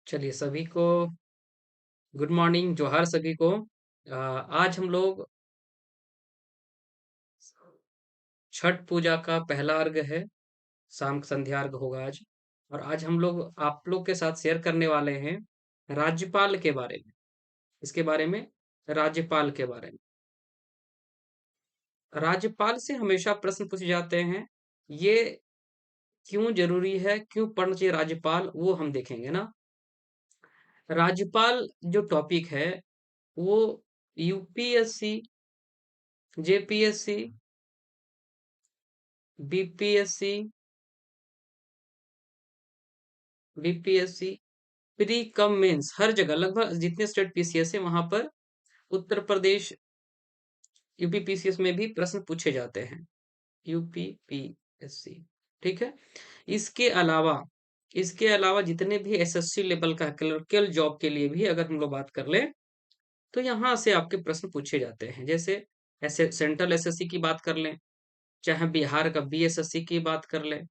चलिए सभी को गुड मॉर्निंग, जोहार सभी को। आज हम लोग छठ पूजा का पहला अर्घ है। शाम संध्या अर्घ होगा आज। और आज हम लोग आप लोग के साथ शेयर करने वाले हैं राज्यपाल के बारे में। इसके बारे में राज्यपाल के बारे में। राज्यपाल से हमेशा प्रश्न पूछे जाते हैं। ये क्यों जरूरी है, क्यों पढ़ना चाहिए राज्यपाल, वो हम देखेंगे ना। राज्यपाल जो टॉपिक है वो UPSC, JPSC, BPSC, BPSC, pre cum mains हर जगह लगभग जितने स्टेट पीसीएस है वहां पर उत्तर प्रदेश यूपी पीसीएस में भी प्रश्न पूछे जाते हैं। यूपी पीएससी, ठीक है। इसके अलावा इसके अलावा जितने भी एसएससी लेवल का क्लर्कल जॉब के लिए भी अगर हम लोग बात कर ले तो यहाँ से आपके प्रश्न पूछे जाते हैं। जैसे ऐसे सेंट्रल एसएससी की बात कर लें, चाहे बिहार का बीएसएससी की बात कर लें,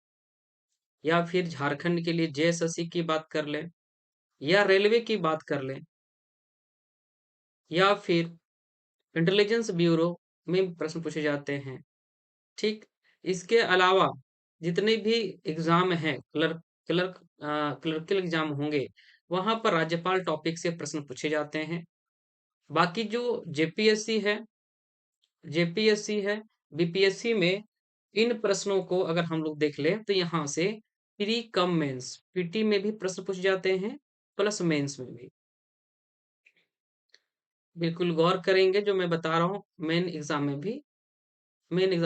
या फिर झारखंड के लिए जेएसएससी की बात कर लें, या रेलवे की बात कर लें, या फिर इंटेलिजेंस ब्यूरो में प्रश्न पूछे जाते हैं। ठीक। इसके अलावा जितने भी एग्जाम हैं, क्लर्कल एग्जाम होंगे, वहां पर राज्यपाल टॉपिक से प्रश्न पूछे जाते हैं। बाकी जो जेपीएससी है जेपीएससी है बीपीएससी में इन प्रश्नों को अगर हम लोग देख लें तो यहाँ से प्री कम मेंस पीटी में भी प्रश्न पूछे जाते हैं, प्लस मेंस में भी। बिल्कुल गौर करेंगे जो मैं बता रहा हूँ। मेन एग्जाम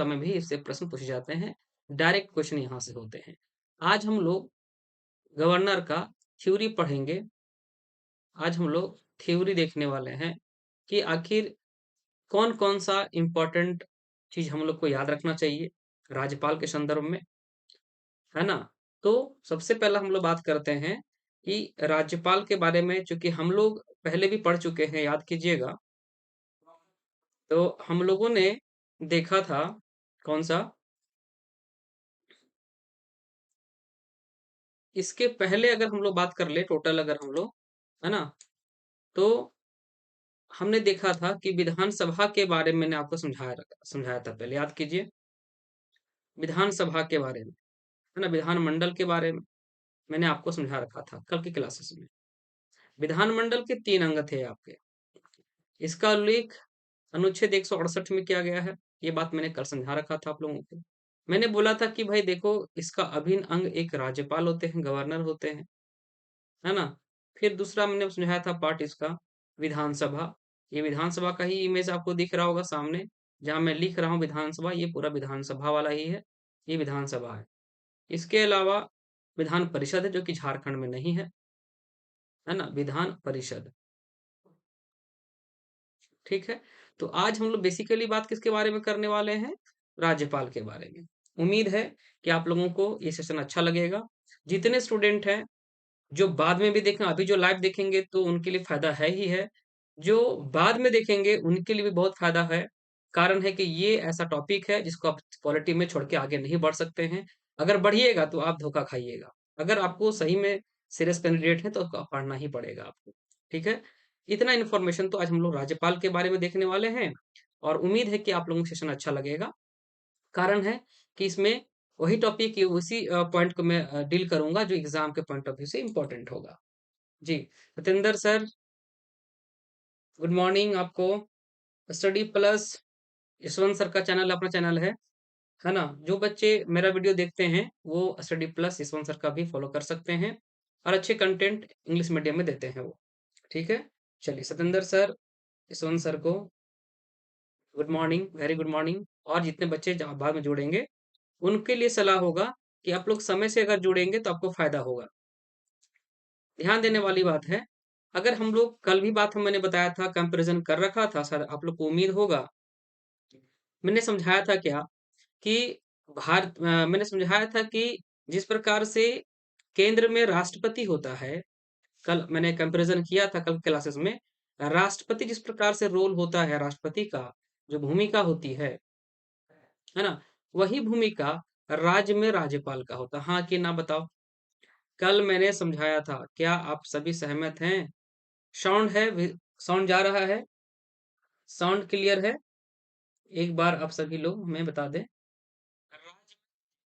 में भी इससे प्रश्न पूछे जाते हैं। डायरेक्ट क्वेश्चन यहाँ से होते हैं। आज हम लोग गवर्नर का थ्योरी पढ़ेंगे। आज हम लोग थ्योरी देखने वाले हैं कि आखिर कौन कौन सा इंपॉर्टेंट चीज हम लोग को याद रखना चाहिए राज्यपाल के संदर्भ में, है ना। तो सबसे पहला हम लोग बात करते हैं कि राज्यपाल के बारे में, चूंकि हम लोग पहले भी पढ़ चुके हैं, याद कीजिएगा। तो हम लोगों ने देखा था कौन सा, इसके पहले अगर हम लोग बात कर ले टोटल, अगर हम लोग, है ना, तो हमने देखा था कि विधानसभा के बारे में मैंने आपको समझाया था पहले, याद कीजिए। विधानसभा के बारे में, है ना, विधानमंडल के बारे में मैंने आपको समझा रखा था कल की क्लासेस में। विधानमंडल के 3 अंग थे आपके। इसका उल्लेख अनुच्छेद 168 में किया गया है। ये बात मैंने कल समझा रखा था आप लोगों को। मैंने बोला था कि भाई देखो, इसका अभिन्न अंग एक राज्यपाल होते हैं, गवर्नर होते हैं, है ना। फिर दूसरा मैंने समझाया था पार्ट इसका विधानसभा। ये विधानसभा का ही इमेज आपको दिख रहा होगा सामने, जहां मैं लिख रहा हूँ विधानसभा, ये पूरा विधानसभा वाला ही है। ये विधानसभा है। इसके अलावा विधान परिषद है, जो कि झारखंड में नहीं है ना, विधान परिषद। ठीक है। तो आज हम लोग बेसिकली बात किसके बारे में करने वाले हैं, राज्यपाल के बारे में। उम्मीद है कि आप लोगों को ये सेशन अच्छा लगेगा। जितने स्टूडेंट हैं जो बाद में भी देखें, अभी जो लाइव देखेंगे तो उनके लिए फायदा है ही है, जो बाद में देखेंगे उनके लिए भी बहुत फायदा है। कारण है कि ये ऐसा टॉपिक है जिसको आप पॉलिटी में छोड़ के आगे नहीं बढ़ सकते हैं। अगर बढ़िएगा तो आप धोखा खाइएगा। अगर आपको सही में सीरियस कैंडिडेट है तो आपको पढ़ना ही पड़ेगा आपको। ठीक है। इतना इन्फॉर्मेशन तो आज हम लोग राज्यपाल के बारे में देखने वाले हैं, और उम्मीद है कि आप लोगों को सेशन अच्छा लगेगा। कारण है कि इसमें वही टॉपिक, उसी पॉइंट को मैं डील करूंगा जो एग्जाम के पॉइंट ऑफ व्यू से इंपॉर्टेंट होगा। जी। सतेंद्र सर, गुड मॉर्निंग आपको। स्टडी प्लस यशवंत सर का चैनल अपना चैनल है ना। जो बच्चे मेरा वीडियो देखते हैं वो स्टडी प्लस यशवंत सर का भी फॉलो कर सकते हैं, और अच्छे कंटेंट इंग्लिश मीडियम में देते हैं वो। ठीक है। चलिए सतेंद्र सर, यशवंत सर को good morning, very good morning. और जितने बच्चे बाद में जुड़ेंगे उनके लिए सलाह होगा कि आप लोग समय से अगर जुड़ेंगे तो आपको फायदा होगा। ध्यान देने वाली बात है, अगर हम लोग कल भी बात मैंने बताया था, कंपैरिजन कर रखा था सर, आप लोग को उम्मीद होगा। मैंने समझाया था क्या कि मैंने समझाया था कि जिस प्रकार से केंद्र में राष्ट्रपति होता है, कल मैंने कंपैरिजन किया था कल क्लासेस में। राष्ट्रपति जिस प्रकार से रोल होता है, राष्ट्रपति का जो भूमिका होती है ना, वही भूमिका राज्य में राज्यपाल का होता। हाँ कि ना बताओ। कल मैंने समझाया था, क्या आप सभी सहमत हैं? साउंड है, साउंड जा रहा है? साउंड क्लियर है? एक बार आप सभी लोग हमें बता दें।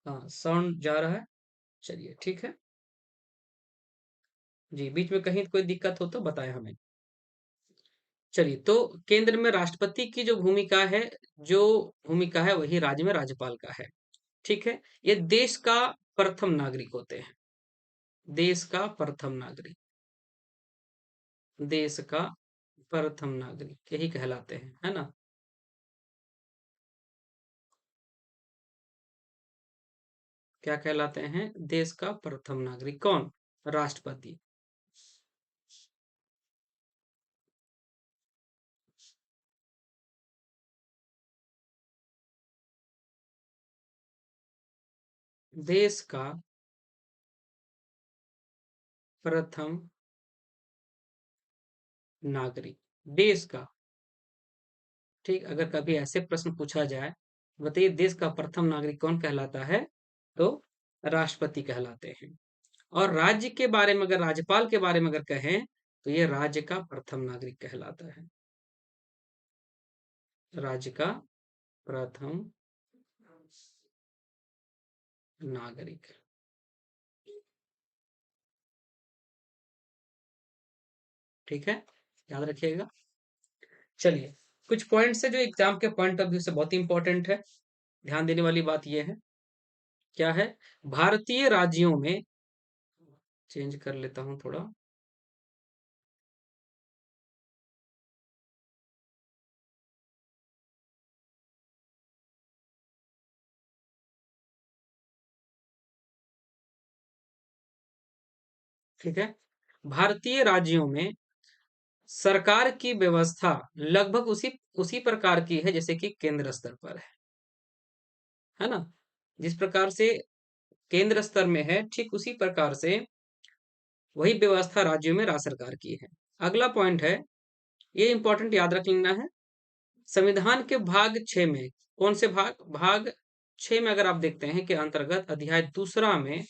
हाँ, साउंड जा रहा है। चलिए ठीक है। जी, बीच में कहीं कोई दिक्कत हो तो बताएं हमें। चलिए, तो केंद्र में राष्ट्रपति की जो भूमिका है वही राज्य में राज्यपाल का है। ठीक है। ये देश का प्रथम नागरिक होते हैं। देश का प्रथम नागरिक। देश का प्रथम नागरिक यही कहलाते हैं, है ना? क्या कहलाते हैं? देश का प्रथम नागरिक कौन? राष्ट्रपति। देश का प्रथम नागरिक। देश का। ठीक, अगर कभी ऐसे प्रश्न पूछा जाए, बताइए देश का प्रथम नागरिक कौन कहलाता है? तो राष्ट्रपति कहलाते हैं। और राज्य के बारे में, अगर राज्यपाल के बारे में अगर कहें, तो ये राज्य का प्रथम नागरिक कहलाता है। राज्य का प्रथम नागरिक। ठीक है, याद रखिएगा। चलिए, कुछ पॉइंट्स है जो एग्जाम के पॉइंट ऑफ व्यू से बहुत इंपॉर्टेंट है। ध्यान देने वाली बात यह है, क्या है? भारतीय राज्यों में, चेंज कर लेता हूं थोड़ा। ठीक है। भारतीय राज्यों में सरकार की व्यवस्था लगभग उसी उसी प्रकार की है जैसे कि केंद्र स्तर पर है ना? जिस प्रकार से केंद्र स्तर में है, ठीक उसी प्रकार से वही व्यवस्था राज्यों में राज्य सरकार की है। अगला पॉइंट है, ये इंपॉर्टेंट याद रख लेना है। संविधान के भाग 6 में, कौन से भाग 6 में अगर आप देखते हैं कि अंतर्गत अध्याय दूसरा में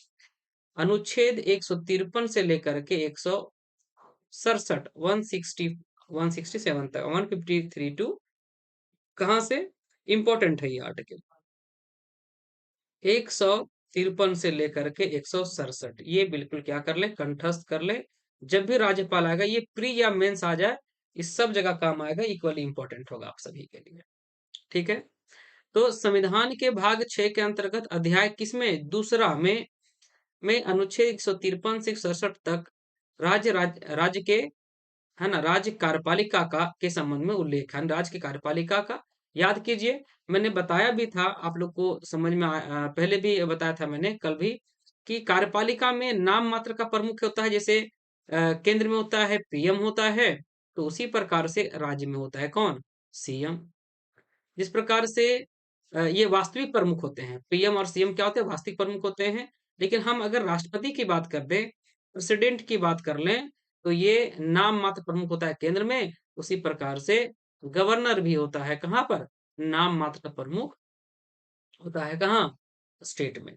अनुच्छेद 153 से लेकर के 167 167 तक, 153 टू कहां से इंपॉर्टेंट है ये आर्टिकल? 153 से लेकर के 167, ये बिल्कुल क्या कर ले, कंठस्थ कर ले। जब भी राज्यपाल आएगा, ये प्री या मेंस आ जाए, इस सब जगह काम आएगा, इक्वली इंपॉर्टेंट होगा आप सभी के लिए। ठीक है। तो संविधान के भाग 6 के अंतर्गत अध्याय किसमें, दूसरा में अनुच्छेद 153 से 67 तक राज्य के, है ना, राज्य कार्यपालिका का के संबंध में उल्लेख है। राज्य की कार्यपालिका का याद कीजिए। मैंने बताया भी था आप लोग को, समझ में पहले भी बताया था मैंने कल भी, कि कार्यपालिका में नाम मात्र का प्रमुख होता है। जैसे केंद्र में होता है पीएम होता है, तो उसी प्रकार से राज्य में होता है कौन? सीएम। जिस प्रकार से ये वास्तविक प्रमुख होते हैं, पीएम और सीएम क्या होते हैं? वास्तविक प्रमुख होते हैं। लेकिन हम अगर राष्ट्रपति की बात कर दें, प्रेसिडेंट की बात कर लें, तो ये नाम मात्र प्रमुख होता है केंद्र में। उसी प्रकार से गवर्नर भी होता है कहाँ पर? नाम मात्र प्रमुख होता है कहाँ? स्टेट में।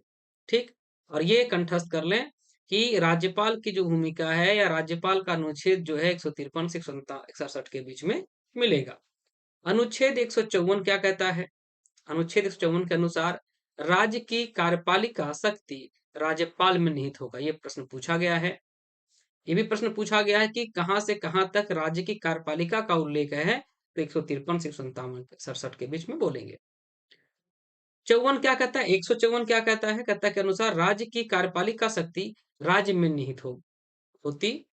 ठीक। और ये कंठस्थ कर लें कि राज्यपाल की जो भूमिका है, या राज्यपाल का अनुच्छेद जो है 153 से 167 के बीच में मिलेगा। अनुच्छेद 154 क्या कहता है? अनुच्छेद 154 के अनुसार राज्य की कार्यपालिका शक्ति राज्यपाल में निहित होगा। ये प्रश्न पूछा गया है। ये भी प्रश्न पूछा गया है कि कहां से कहां तक राज्य की कार्यपालिका का उल्लेख है, तो 153 से 167 के बीच में बोलेंगे। 54 क्या कहता है? 154 क्या कहता है? कहता है के अनुसार राज्य की कार्यपालिका शक्ति राज्य में निहित होती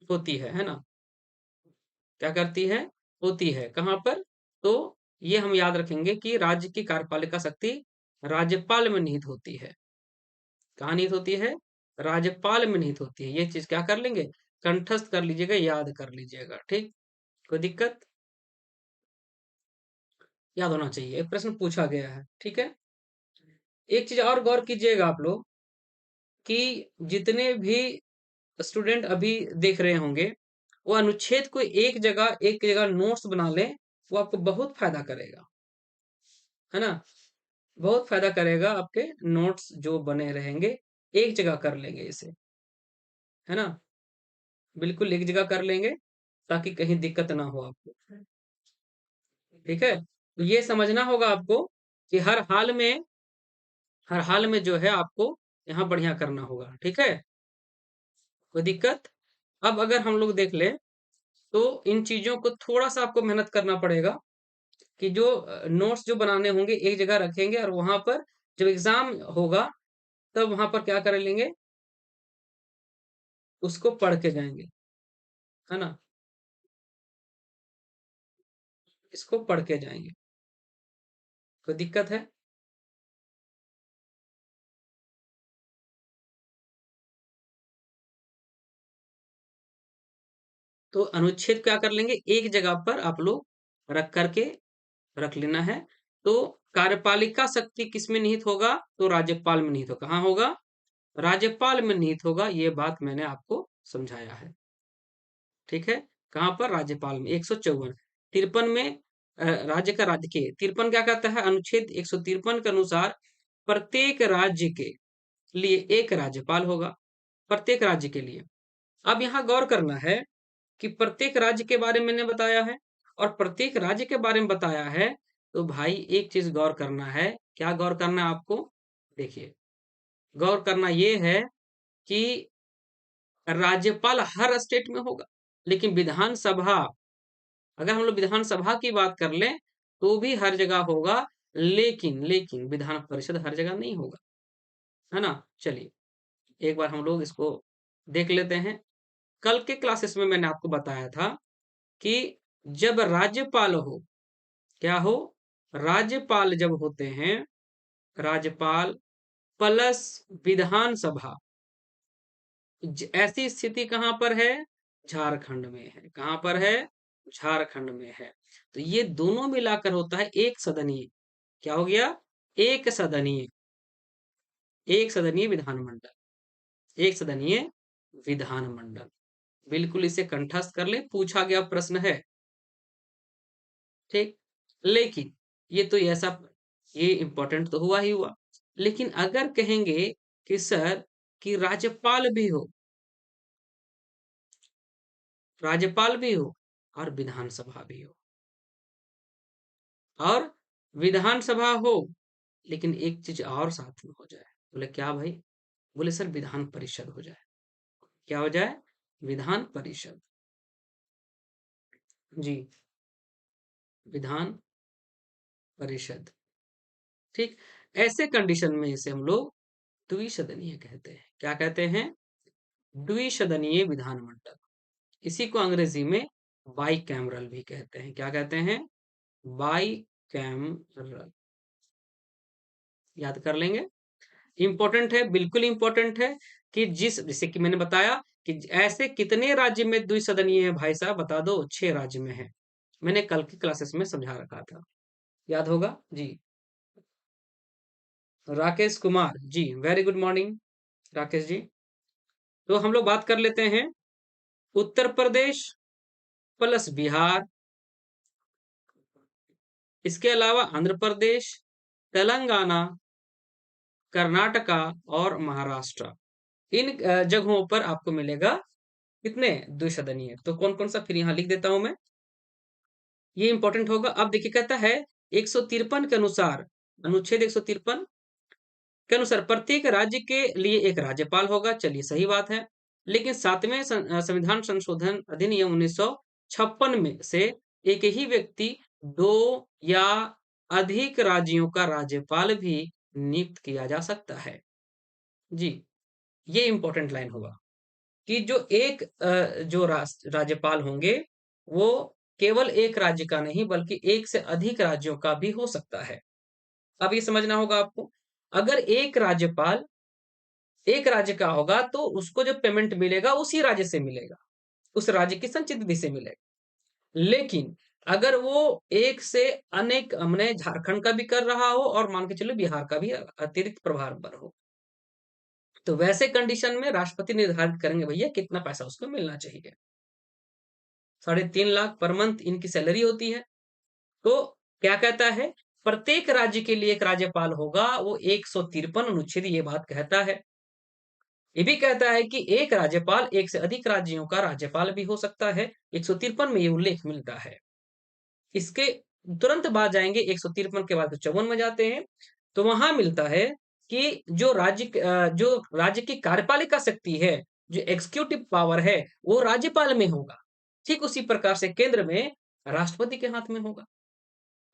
होती है ना? क्या करती है? होती है कहां पर? तो ये हम याद रखेंगे कि राज्य की कार्यपालिका शक्ति राज्यपाल में निहित होती है। कहाँ निहित होती है? राज्यपाल में निहित होती है। ये चीज क्या कर लेंगे? कंठस्थ कर लीजिएगा, याद कर लीजिएगा। ठीक, कोई दिक्कत? याद होना चाहिए, एक प्रश्न पूछा गया है। ठीक है। एक चीज और गौर कीजिएगा आप लोग, कि जितने भी स्टूडेंट अभी देख रहे होंगे, वो अनुच्छेद को एक जगह नोट्स बना लें, वो आपको बहुत फायदा करेगा, है ना? बहुत फायदा करेगा, आपके नोट्स जो बने रहेंगे, एक जगह कर लेंगे इसे, है ना? बिल्कुल एक जगह कर लेंगे ताकि कहीं दिक्कत ना हो आपको। ठीक है? तो ये समझना होगा आपको कि हर हाल में जो है आपको यहाँ बढ़िया करना होगा। ठीक है? कोई दिक्कत? अब अगर हम लोग देख लें तो इन चीज़ों को थोड़ा-सा आपको मेहनत करना पड़ेगा कि जो नोट्स जो बनाने होंगे एक जगह रखेंगे और वहाँ पर जब एग्ज़ाम होगा तब वहाँ पर क्या कर लेंगे, उसको पढ़ के जाएँगे, है ना? इसको पढ़ के जाएँगे। कोई दिक्कत है? तो अनुच्छेद क्या कर लेंगे, एक जगह पर आप लोग रख कर के रख लेना है। तो कार्यपालिका शक्ति किसमें निहित होगा? तो राज्यपाल में निहित होगा। कहाँ होगा? राज्यपाल में निहित होगा। ये बात मैंने आपको समझाया है। ठीक है? कहाँ पर? राज्यपाल में 154 53 में राज्य का राज्य के 53 क्या कहता है? अनुच्छेद 153 के अनुसार प्रत्येक राज्य के लिए एक राज्यपाल होगा, प्रत्येक राज्य के लिए। अब यहाँ गौर करना है कि प्रत्येक राज्य के बारे में मैंने बताया है और प्रत्येक राज्य के बारे में बताया है, तो भाई एक चीज गौर करना है। क्या गौर करना है आपको? देखिए, गौर करना ये है कि राज्यपाल हर स्टेट में होगा, लेकिन विधानसभा, अगर हम लोग विधानसभा की बात कर लें तो भी हर जगह होगा, लेकिन विधान परिषद हर जगह नहीं होगा, है ना? चलिए एक बार हम लोग इसको देख लेते हैं। कल के क्लासेस में मैंने आपको बताया था कि जब राज्यपाल हो, क्या हो? राज्यपाल जब होते हैं, राज्यपाल प्लस विधानसभा, ऐसी स्थिति कहां पर है? झारखंड में है। कहां पर है? झारखंड में है। तो ये दोनों मिलाकर होता है एक सदनीय, क्या हो गया? एक सदनीय, एक सदनीय विधानमंडल, एक सदनीय विधानमंडल। बिल्कुल इसे कंठस्थ कर ले, पूछा गया प्रश्न है। ठीक, लेकिन ये तो ऐसा, ये इंपॉर्टेंट तो हुआ ही हुआ, लेकिन अगर कहेंगे कि सर कि राज्यपाल भी हो, राज्यपाल भी हो और विधानसभा भी हो, और विधानसभा हो लेकिन एक चीज और साथ में हो जाए, बोले क्या भाई? बोले सर विधान परिषद हो जाए। क्या हो जाए? विधान परिषद। जी, विधान परिषद। ठीक, ऐसे कंडीशन में इसे हम लोग द्विसदनीय कहते हैं। क्या कहते हैं? द्विसदनीय विधानमंडल। इसी को अंग्रेजी में बाई कैमरल भी कहते हैं। क्या कहते हैं? By cameral. याद कर लेंगे। इंपॉर्टेंट है, बिल्कुल इंपॉर्टेंट है कि जिस, जैसे कि मैंने बताया कि ऐसे कितने राज्य में द्विसदनीय है भाई साहब, बता दो। 6 राज्य में है। मैंने कल की क्लासेस में समझा रखा था, याद होगा जी। Rakesh Kumar ji, very good morning Rakesh ji. तो हम लोग बात कर लेते हैं उत्तर प्रदेश प्लस बिहार, इसके अलावा आंध्र प्रदेश, तेलंगाना, कर्नाटका और महाराष्ट्र। इन जगहों पर आपको मिलेगा कितने? द्विसदनीय। तो कौन कौन सा, फिर यहाँ लिख देता हूं मैं, ये इंपॉर्टेंट होगा। अब देखिए कहता है 153 के अनुसार, अनुच्छेद 153 के अनुसार प्रत्येक राज्य के लिए एक राज्यपाल होगा। चलिए सही बात है, लेकिन सातवें संविधान संशोधन अधिनियम 1956 में से एक ही व्यक्ति दो या अधिक राज्यों का राज्यपाल भी नियुक्त किया जा सकता है। जी, ये इंपॉर्टेंट लाइन होगा कि जो एक जो राज्यपाल होंगे वो केवल एक राज्य का नहीं बल्कि एक से अधिक राज्यों का भी हो सकता है। अब ये समझना होगा आपको, अगर एक राज्य का होगा तो उसको जो पेमेंट मिलेगा उसी राज्य से मिलेगा, उस राज्य की संचित से मिलेगा। लेकिन अगर वो एक से अनेक, हमने झारखंड का भी कर रहा हो और मान के चलो बिहार का भी अतिरिक्त प्रभार पर हो, तो वैसे कंडीशन में राष्ट्रपति निर्धारित करेंगे भैया कितना पैसा उसको मिलना चाहिए। 3.5 लाख पर मंथ इनकी सैलरी होती है। तो क्या कहता है? प्रत्येक राज्य के लिए एक राज्यपाल होगा, वो 153 अनुच्छेद ये बात कहता है। ये भी कहता है कि एक राज्यपाल एक से अधिक राज्यों का राज्यपाल भी हो सकता है। 153 में ये उल्लेख मिलता है। इसके तुरंत बाद जाएँगे 153 के बाद 154 में जाते हैं, तो वहाँ मिलता है कि जो राज्य की कार्यपालिका शक्ति है, जो एग्ज़ीक्यूटिव पावर है, वो राज्यपाल में होगा। ठीक उसी प्रकार से केंद्र में राष्ट्रपति के हाथ में होगा।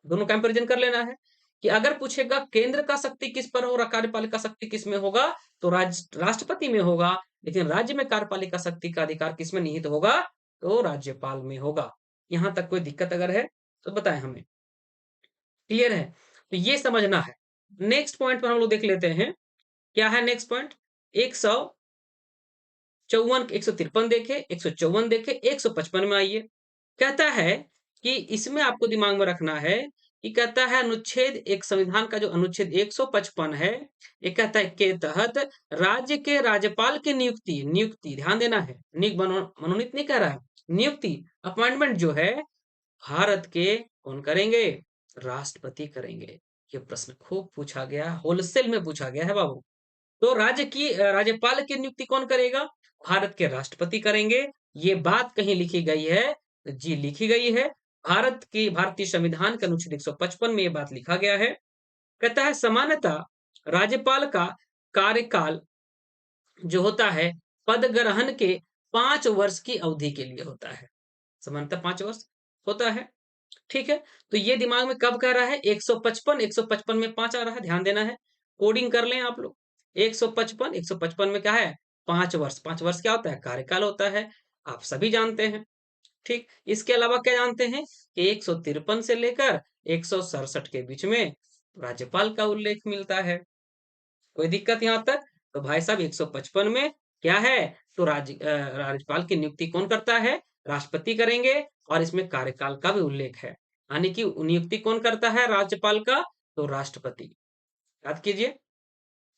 दोनों कंपैरिज़न कर लेना है कि अगर पूछेगा केंद्र का शक्ति किस पर और कार्यपालिका शक्ति किस में होगा, तो राष्ट्रपति में होगा, लेकिन राज्य में कार्यपालिका शक्ति का अधिकार किसमें निहित होगा, तो राज्यपाल में होगा। यहाँ तक कोई दिक्कत अगर है, तो बताएँ हमें। क्लियर है? तो ये समझना है। नेक्स्ट पॉइंट पर हम लोग देख लेते हैं। क्या है नेक्स्ट पॉइंट? 154 153 देखे, 154 देखे, 155 में आइए। कहता है कि इसमें आपको दिमाग में रखना है कि कहता है अनुच्छेद एक संविधान का जो अनुच्छेद 155 है, ये कहता है के तहत राज्य के राज्यपाल की नियुक्ति नियुक्ति ध्यान देना है, मनोनीत नहीं कह रहा है, नियुक्ति अपॉइंटमेंट जो है भारत के कौन करेंगे? राष्ट्रपति करेंगे। ये प्रश्न खूब पूछा गया, होलसेल में पूछा गया है बाबू। तो राज्यपाल की नियुक्ति कौन करेगा? भारत के राष्ट्रपति करेंगे। ये बात कहीं लिखी गई है? जी, लिखी गई है। भारतीय संविधान के अनुच्छेद 155 में ये बात लिखा गया है। कहता है सामान्यतः राज्यपाल का कार्यकाल जो होता है, पद ग्रहण के 5 वर्ष की अवधि के लिए होता है। सामान्यतः 5 वर्ष होता है। ठीक है? तो ये दिमाग में कब कह रहा है? 155 में 5 आ रहा है, ध्यान देना है। कोडिंग कर लें आप लोग। 155 में क्या है? 5 वर्ष। 5 वर्ष क्या होता है? कार्यकाल होता है। आप सभी जानते हैं। ठीक? इसके अलावा क्या जानते हैं? कि 153 से लेकर 167 के बीच में राज्यपाल का उल्लेख मिलता है। कोई दिक्कत यहाँ तक? तो भाई साहब 155 में क्या है? तो राज्यपाल की नियुक्ति कौन करता है? राष्ट्रपति करेंगे और इसमें कार्यकाल का भी उल्लेख है। यानी कि नियुक्ति कौन करता है राज्यपाल का? तो राष्ट्रपति। याद कीजिए।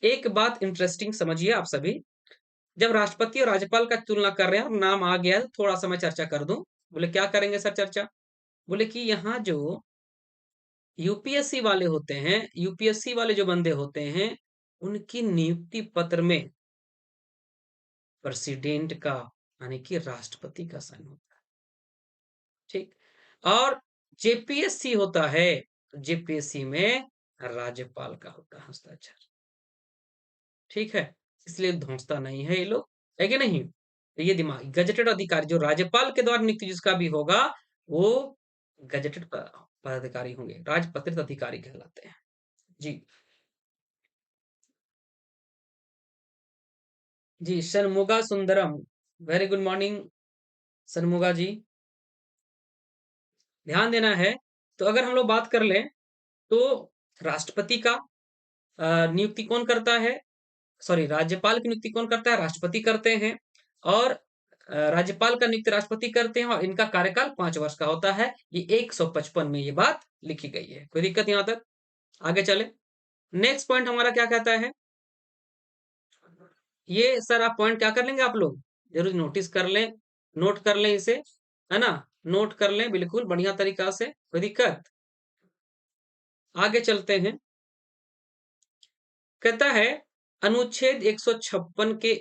एक बात इंटरेस्टिंग समझिए आप सभी। जब राष्ट्रपति और राज्यपाल का तुलना कर रहे हैं और नाम आ गया है, थोड़ा-सा मैं चर्चा कर दूँ। बोले क्या करेंगे सर चर्चा? बोले कि यहाँ जो यूपीएससी वाले होते हैं, यूपीएससी वाले जो बंदे होते हैं, उनकी नियुक्ति पत्र में प्रेसिडेंट का यानी कि राष्ट्रपति का साइन होता है, ठीक? और जेपीएससी होता है, जेपीएससी में राज्यपाल का होता है हस्ताक्षर, ठीक है? इसलिए धौंसता नहीं है ये लोग, है कि नहीं? तो ये दिमाग गजेटेड अधिकारी जो राज्यपाल के द्वारा नियुक्त जिसका भी होगा, वो गजेटेड पदाधिकारी होंगे, राजपत्रित अधिकारी कहलाते हैं। जी, जी, Shanmuga Sundaram, very good morning Shanmuga ji. ध्यान देना है, तो अगर हम लोग बात कर लें, तो राष्ट्रपति का नियुक्ति कौन करता है? सॉरी राज्यपाल की नियुक्ति कौन करता है? राष्ट्रपति करते हैं और राज्यपाल का नियुक्ति राष्ट्रपति करते हैं और इनका कार्यकाल 5 वर्ष का होता है। ये 155 में ये बात लिखी गई है। कोई दिक्कत यहाँ तक? आगे चलें। नेक्स्ट पॉइंट हमारा क्या कहता है? ये सर आप पॉइंट क्या कर लेंगे आप लोग? ज़रूर नोटिस कर लें, नोट कर लें इसे, है ना? नोट कर लें बिल्कुल बढ़िया तरीका से। कोई दिक्कत? आगे चलते हैं। कहता है अनुच्छेद 156 के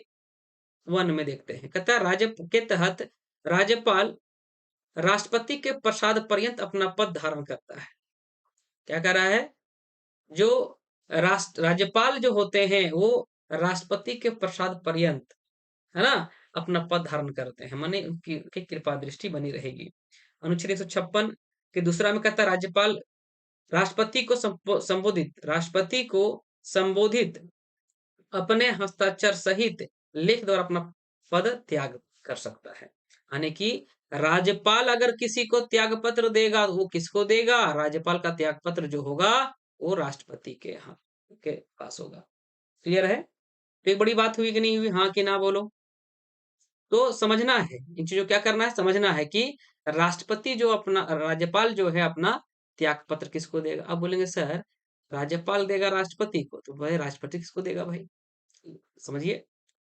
1 में देखते हैं। कहता है राज्य के तहत राज्यपाल राष्ट्रपति के प्रसाद पर्यंत अपना पद धारण करता है। क्या कह रहा है? जो राज्यपाल जो होते हैं वो राष्ट्रपति के प्रसाद पर्यंत, है ना? अपना पद धारण करते हैं। माने उनकी कृपा दृष्टि बनी रहेगी। अनुच्छेद 156 के दूसरा में कहता है राज्यपाल राष्ट्रपति को संबोधित अपने हस्ताक्षर सहित लेख द्वारा अपना पद त्याग कर सकता है। यानी कि राज्यपाल अगर किसी को त्याग पत्र देगा तो वो किसको देगा? राज्यपाल का त्याग पत्र जो होगा वो राष्ट्रपति के के पास होगा। क्लियर है? तो एक बड़ी बात हुई कि नहीं हुई? हाँ कि ना बोलो? तो समझना है, इन चीज़ों को क्या करना है? समझना है कि राष्ट्रपति जो अपना राज्यपाल जो है अपना त्याग पत्र किसको देगा? आप बोलेंगे सर राज्यपाल देगा राष्ट्रपति को, तो भाई राष्ट्रपति किसको देगा भाई? समझिए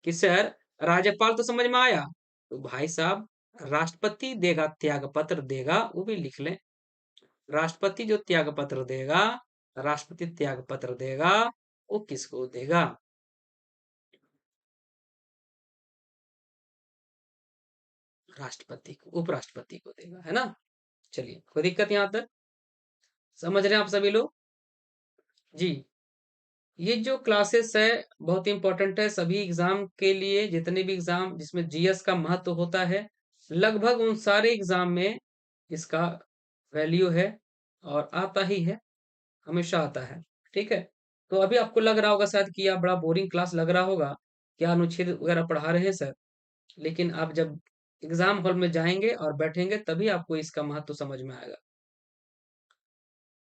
कि सर राज्यपाल तो समझ में आया, तो भाई साहब राष्ट्रपति देगा त्याग पत्र देगा, वो भी लिख लें। राष्ट्रपति जो त्याग पत्र देगा, राष्ट्रपति त्याग पत्र देगा, वो किसको देगा? राष्ट्रपति को, उपराष्ट्रपति को देगा, है ना? चलिए, कोई दिक्कत यहाँ तक? समझ रहे हैं आप सभी लोग? जी। ये जो क्लासेस है बहुत इंपॉर्टेंट है सभी एग्जाम के लिए, जितने भी एग्जाम जिसमें जीएस का महत्व होता है, लगभग उन सारे एग्जाम में इसका वैल्यू है और आता ही है, हमेशा आता है। ठीक है? तो अभी आपको लग रहा होगा शायद कि यह बड़ा बोरिंग क्लास लग रहा होगा, क्या अनुच्छेद वगैरह पढ़ा रहे हैं सर? लेकिन आप जब एग्जाम हॉल में जाएंगे और बैठेंगे तभी आपको इसका महत्व समझ में आएगा।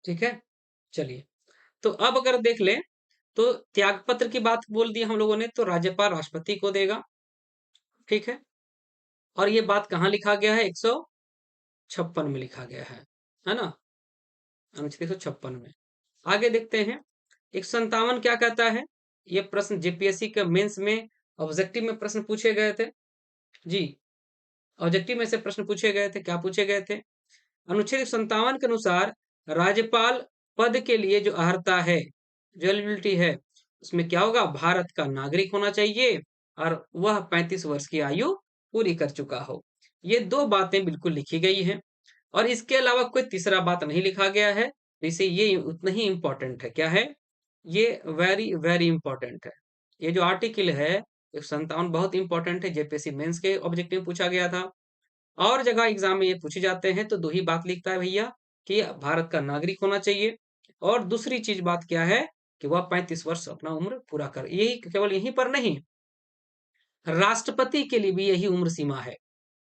ठीक है? चलिए, तो अब अगर देख लें तो त्यागपत्र की बात बोल दी हम लोगों ने, तो राज्यपाल राष्ट्रपति को देगा। ठीक है? और ये बात कहाँ लिखा गया है? 156 में लिखा गया है ना? अनुच्छेद 156 में। आगे देखते हैं 157 क्या कहता है? ये प्रश्न जेपीएससी के मेंस में ऑब्जेक्टिव में प्रश्न पूछे गए थे। जी, ऑब्जेक्टिव में से प्रश्न पूछे गए थे। क्या पूछे गए थे? अनुच्छेद 157 के अनुसार राज्यपाल पद के लिए जो अर्हता है, जो एलिजिबिलिटी है, उसमें क्या होगा? भारत का नागरिक होना चाहिए और वह 35 वर्ष की आयु पूरी कर चुका हो। ये दो बातें बिल्कुल लिखी गई हैं और इसके अलावा कोई तीसरा बात नहीं लिखा गया है, इसे ये उतना ही इंपॉर्टेंट है। क्या है? ये वेरी वेरी इंपॉर्टेंट है। ये जो आर्टिकल है 157 बहुत इंपॉर्टेंट है, जेपीएससी मेंस के ऑब्जेक्टिव में पूछा गया था और जगह एग्जाम में ये पूछे जाते हैं, तो दो ही बात लिखता है भैया कि भारत का नागरिक होना चाहिए और दूसरी चीज बात क्या है कि वह 35 वर्ष अपना उम्र पूरा कर, यही केवल यहीं पर नहीं, राष्ट्रपति के लिए भी यही उम्र सीमा है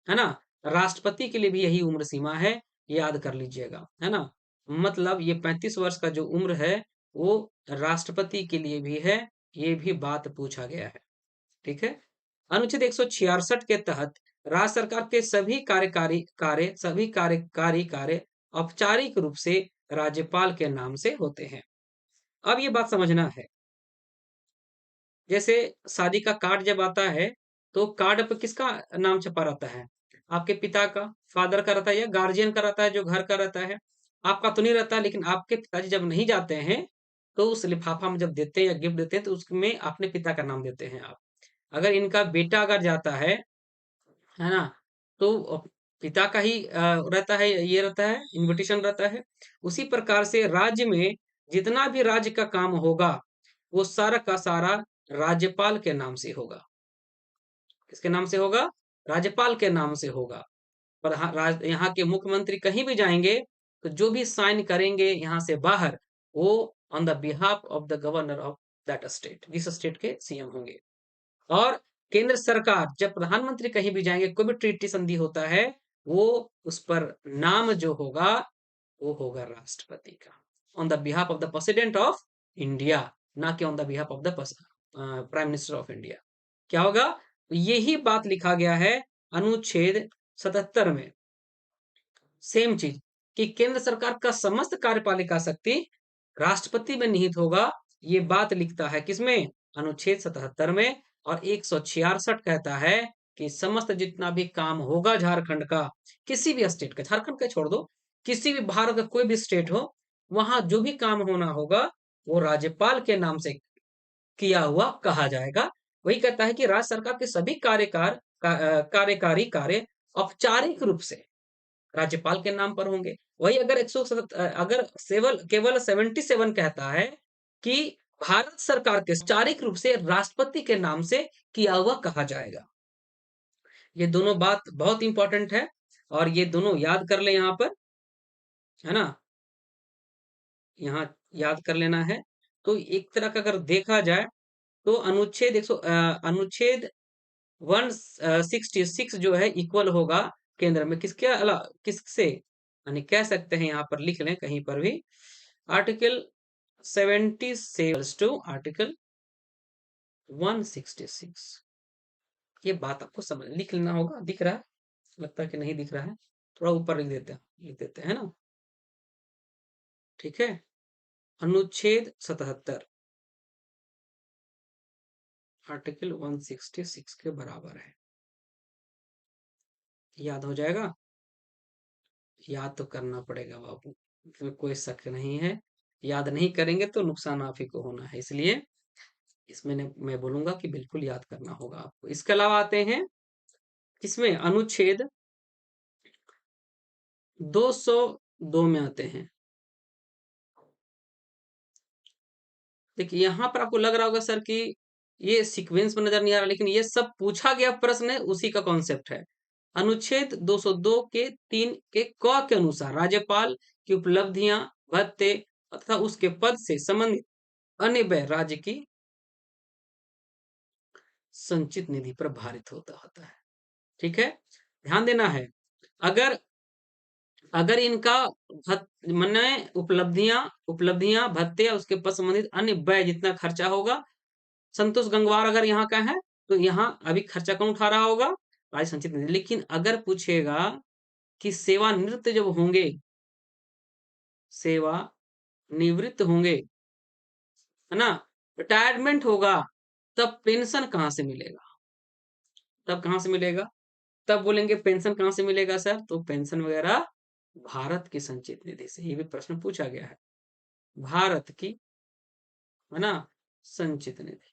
ना? राष्ट्रपति के लिए भी यही उम्र सीमा है, याद कर लीजिएगा, है ना? मतलब ये 35 वर्ष का जो उम्र है वो राष्ट्रपति के लिए भी है, ये भी बात पूछा गया है। ठीक है? अनुच्छेद 166 के तहत राज्य सरकार के सभी कार्यकारी कार्य औपचारिक रूप से राज्यपाल के नाम से होते हैं। अब ये बात समझना है, जैसे शादी का कार्ड जब आता है तो कार्ड पर किसका नाम छपा रहता है? आपके पिता का, फादर का रहता है या गार्जियन का रहता है जो घर का रहता है। आपका तो नहीं रहता, लेकिन आपके पिताजी जब नहीं जाते हैं तो उस लिफाफा में जब देते हैं या गिफ्ट देते हैं तो उसमें अपने पिता का नाम देते हैं आप। अगर इनका बेटा अगर जाता है ना? तो पिता का ही रहता है, ये रहता है, इन्विटेशन रहता है। उसी प्रकार से राज्य में जितना भी राज्य का काम होगा, वो सारा का सारा राज्यपाल के नाम से होगा। किसके नाम से होगा? राज्यपाल के नाम से होगा। पर हाँ, यहाँ के मुख्यमंत्री कहीं भी जाएंगे, तो जो भी साइन करेंगे यहाँ से बाहर, वो on the behalf of the governor of that state, जिस स्टेट के सीएम होंगे। और केंद्र सरकार जब प्रधानमंत्री कहीं भी जाएंगे, कोई भी ट्रीटी संधि होता है, वो उस पर नाम जो होगा वो होगा राष्ट्रपति का, on the behalf of the president of India, ना कि on the behalf of the prime minister of India. क्या होगा? यही बात लिखा गया है अनुच्छेद 77 में, सेम चीज कि केंद्र सरकार का समस्त कार्यपालिका शक्ति राष्ट्रपति में निहित होगा। ये बात लिखता है किसमें? अनुच्छेद 77 में। और 166 कहता है कि समस्त जितना भी काम होगा झारखंड का, किसी भी स्टेट का, झारखंड का छोड़ दो, किसी भी भारत का कोई भी स्टेट हो, वहां जो भी काम होना होगा वो राज्यपाल के नाम से किया हुआ कहा जाएगा। वही कहता है कि राज्य सरकार के सभी कार्यकारी कार्य औपचारिक रूप से राज्यपाल के नाम पर होंगे। वही अगर 177 अगर केवल 77 कहता है कि भारत सरकार के औपचारिक रूप से राष्ट्रपति के नाम से किया हुआ कहा जाएगा। ये दोनों बात बहुत इंपॉर्टेंट है और ये दोनों याद कर ले यहाँ पर, है ना? यहाँ याद कर लेना है। तो एक तरह का अगर देखा जाए तो अनुच्छेद 166 जो है इक्वल होगा केंद्र में किसके किससे, यानी कह सकते हैं, यहाँ पर लिख लें कहीं पर भी, आर्टिकल 77 टू आर्टिकल 166। ये बात आपको समझ लिख लेना होगा। दिख रहा है? लगता है कि नहीं दिख रहा है, थोड़ा ऊपर लिख देते हैं ना। ठीक है? अनुच्छेद 77 आर्टिकल 166 के बराबर है। याद हो जाएगा? याद तो करना पड़ेगा बाबू, इसमें कोई शक नहीं है। याद नहीं करेंगे तो नुकसान आप ही को होना है, इसलिए इसमें मैं बोलूंगा कि बिल्कुल याद करना होगा आपको। इसके अलावा आते हैं किसमें? अनुच्छेद 202 में आते हैं। देखिए यहाँ पर आपको लग रहा होगा सर कि ये सीक्वेंस में नजर नहीं आ रहा, लेकिन ये सब पूछा गया प्रश्न है, उसी का कॉन्सेप्ट है। अनुच्छेद 202 के 3 के क के अनुसार राज्यपाल की उपलब्धियां, भत्ते तथा उसके पद से संबंधित अन्य व्यय राज्य की संचित निधि पर भारित होता है। ठीक है, ध्यान देना है। अगर अगर इनका माने उपलब्धियां भत्ते या उसके पद संबंधित अन्य व्यय जितना खर्चा होगा, संतोष गंगवार अगर यहाँ का है तो यहाँ अभी खर्चा कौन उठा रहा होगा? राज्य संचित निधि। लेकिन अगर पूछेगा कि सेवानिवृत्त जब होंगे, सेवा निवृत्त होंगे, है ना, रिटायरमेंट होगा, तब पेंशन कहां से मिलेगा? तब कहां से मिलेगा? तब बोलेंगे पेंशन कहां से मिलेगा सर? तो पेंशन वगैरह भारत की संचित निधि से। ये भी प्रश्न पूछा गया है, भारत की, है ना, संचित निधि।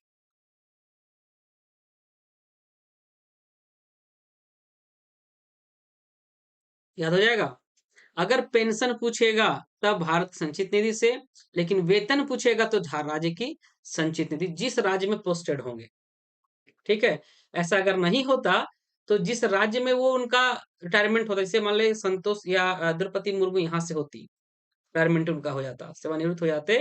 याद हो जाएगा। अगर पेंशन पूछेगा तब भारत संचित निधि से, लेकिन वेतन पूछेगा तो राज्य की संचित निधि, जिस राज्य में पोस्टेड होंगे। ठीक है, ऐसा अगर नहीं होता तो जिस राज्य में वो उनका रिटायरमेंट होता, जैसे मान ले संतोष या द्रौपदी मुर्मू यहाँ से होती, रिटायरमेंट उनका हो जाता, सेवानिवृत्त हो जाते,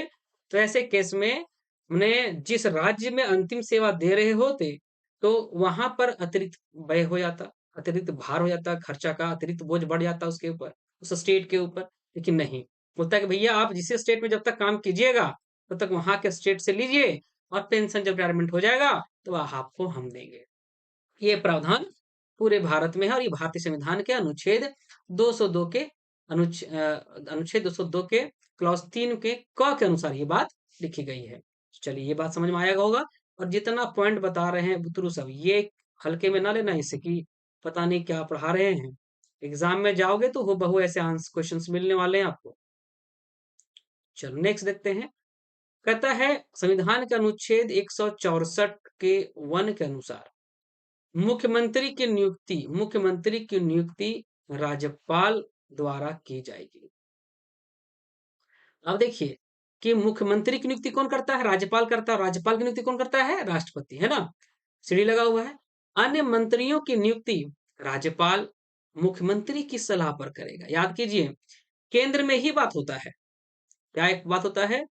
तो ऐसे केस में उन्हें जिस राज्य में अंतिम सेवा दे रहे होते तो वहां पर अतिरिक्त व्यय हो जाता, अतिरिक्त भार हो जाता, खर्चा का अतिरिक्त बोझ बढ़ जाता उसके ऊपर, उस स्टेट के ऊपर। लेकिन नहीं, बोलता है कि भैया आप जिस स्टेट में जब तक काम कीजिएगा तब तक वहां के स्टेट से लीजिए, और पेंशन जब रिटायरमेंट हो जाएगा तो वह आपको हम देंगे। ये प्रावधान पूरे भारत में है, और ये भारतीय संविधान के अनुच्छेद 202 के अनुच्छेद 202 के क्लॉज 3 के क के अनुसार ये बात लिखी गई है। चलिए ये बात समझ में आया होगा। और जितना पॉइंट बता रहे हैं बुतरू सब, ये हल्के में ना लेना इससे कि पता नहीं क्या पढ़ा रहे हैं। एग्जाम में जाओगे तो हो बहु ऐसे आंसर क्वेश्चंस मिलने वाले हैं आपको। चलो नेक्स्ट देखते हैं। कहता है संविधान के अनुच्छेद 164 के 1 के अनुसार मुख्यमंत्री की नियुक्ति राज्यपाल द्वारा की जाएगी। अब देखिए कि मुख्यमंत्री की नियुक्ति कौन करता है? राज्यपाल करता है। राज्यपाल की नियुक्ति कौन करता है? राष्ट्रपति, है ना, सीढ़ी लगा हुआ है। अन्य मंत्रियों की नियुक्ति राज्यपाल मुख्यमंत्री की सलाह पर करेगा। याद कीजिए, केंद्र में ही बात होता है। क्या एक बात होता है?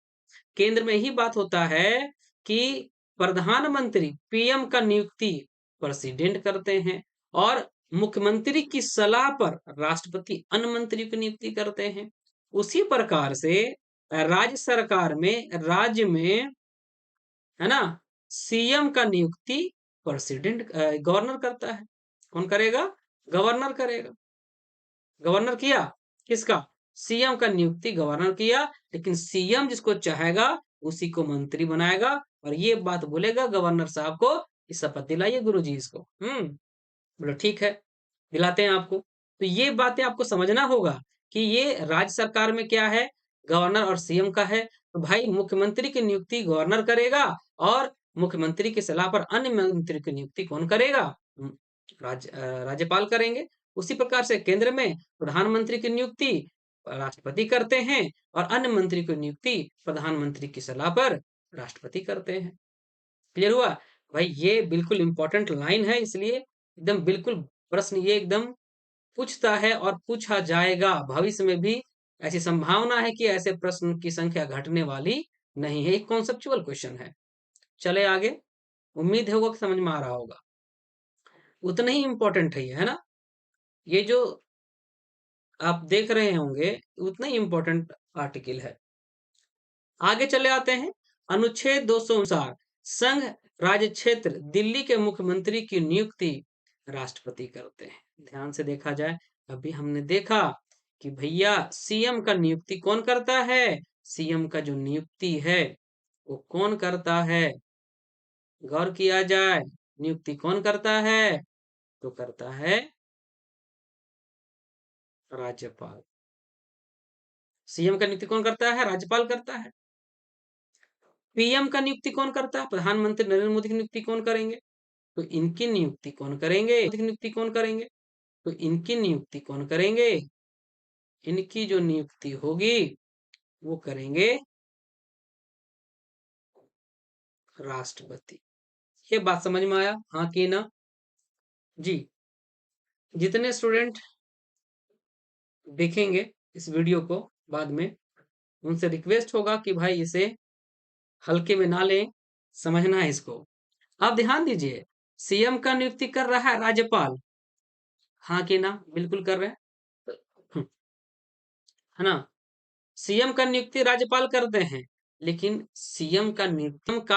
केंद्र में ही बात होता है कि प्रधानमंत्री पीएम का नियुक्ति प्रेसिडेंट करते हैं, और मुख्यमंत्री की सलाह पर राष्ट्रपति अन्य मंत्री की नियुक्ति करते हैं। उसी प्रकार से राज्य सरकार में, राज्य में, है ना, सीएम का नियुक्ति प्रेसिडेंट गवर्नर करता है। कौन करेगा? गवर्नर करेगा। गवर्नर किया किसका? सीएम का नियुक्ति गवर्नर किया, लेकिन सीएम जिसको चाहेगा उसी को मंत्री बनाएगा, और ये बात बोलेगा गवर्नर साहब को कि शपथ दिलाइए गुरुजी इसको। बोलो ठीक है, दिलाते हैं आपको। तो ये बातें आपको समझना होगा कि ये राज्य सरकार में क्या है, गवर्नर और सीएम का है। तो भाई मुख्यमंत्री की नियुक्ति गवर्नर करेगा, और मुख्यमंत्री की सलाह पर अन्य मंत्री की नियुक्ति कौन करेगा? राज्यपाल करेंगे। उसी प्रकार से केंद्र में प्रधानमंत्री की नियुक्ति राष्ट्रपति करते हैं, और अन्य मंत्री की नियुक्ति प्रधानमंत्री की सलाह पर राष्ट्रपति करते हैं। क्लियर हुआ? भाई ये बिल्कुल इंपॉर्टेंट लाइन है, इसलिए एकदम बिल्कुल प्रश्न ये एकदम पूछता है और पूछा जाएगा भविष्य में भी। ऐसी संभावना है कि ऐसे प्रश्न की संख्या घटने वाली नहीं है। एक कॉन्सेप्चुअल क्वेश्चन है। चले आगे, उम्मीद होगा कि समझ में आ रहा होगा। उतना ही इंपॉर्टेंट है ये, है ना, ये जो आप देख रहे होंगे उतना ही इंपॉर्टेंट आर्टिकल है। आगे चले आते हैं। अनुच्छेद 200 अनुसार संघ राज्य क्षेत्र दिल्ली के मुख्यमंत्री की नियुक्ति राष्ट्रपति करते हैं। ध्यान से देखा जाए, अभी हमने देखा कि भैया सीएम का नियुक्ति कौन करता है? सीएम का जो नियुक्ति है वो कौन करता है? गौर किया जाए, नियुक्ति कौन करता है? तो करता है राज्यपाल। सीएम का नियुक्ति कौन करता है? राज्यपाल करता है। पीएम का नियुक्ति कौन करता है? प्रधानमंत्री नरेंद्र मोदी की नियुक्ति कौन करेंगे? तो इनकी नियुक्ति कौन करेंगे? नियुक्ति कौन करेंगे? तो इनकी नियुक्ति कौन करेंगे? इनकी जो नियुक्ति होगी वो करेंगे राष्ट्रपति। ये बात समझ में आया, हाँ कि ना? जी। जितने स्टूडेंट देखेंगे इस वीडियो को बाद में, उनसे रिक्वेस्ट होगा कि भाई इसे हल्के में ना लें, समझना है इसको। आप ध्यान दीजिए, सीएम का नियुक्ति कर रहा है राज्यपाल, हाँ कि ना? बिल्कुल कर रहे हैं, है ना? सीएम का नियुक्ति राज्यपाल करते हैं, लेकिन सीएम का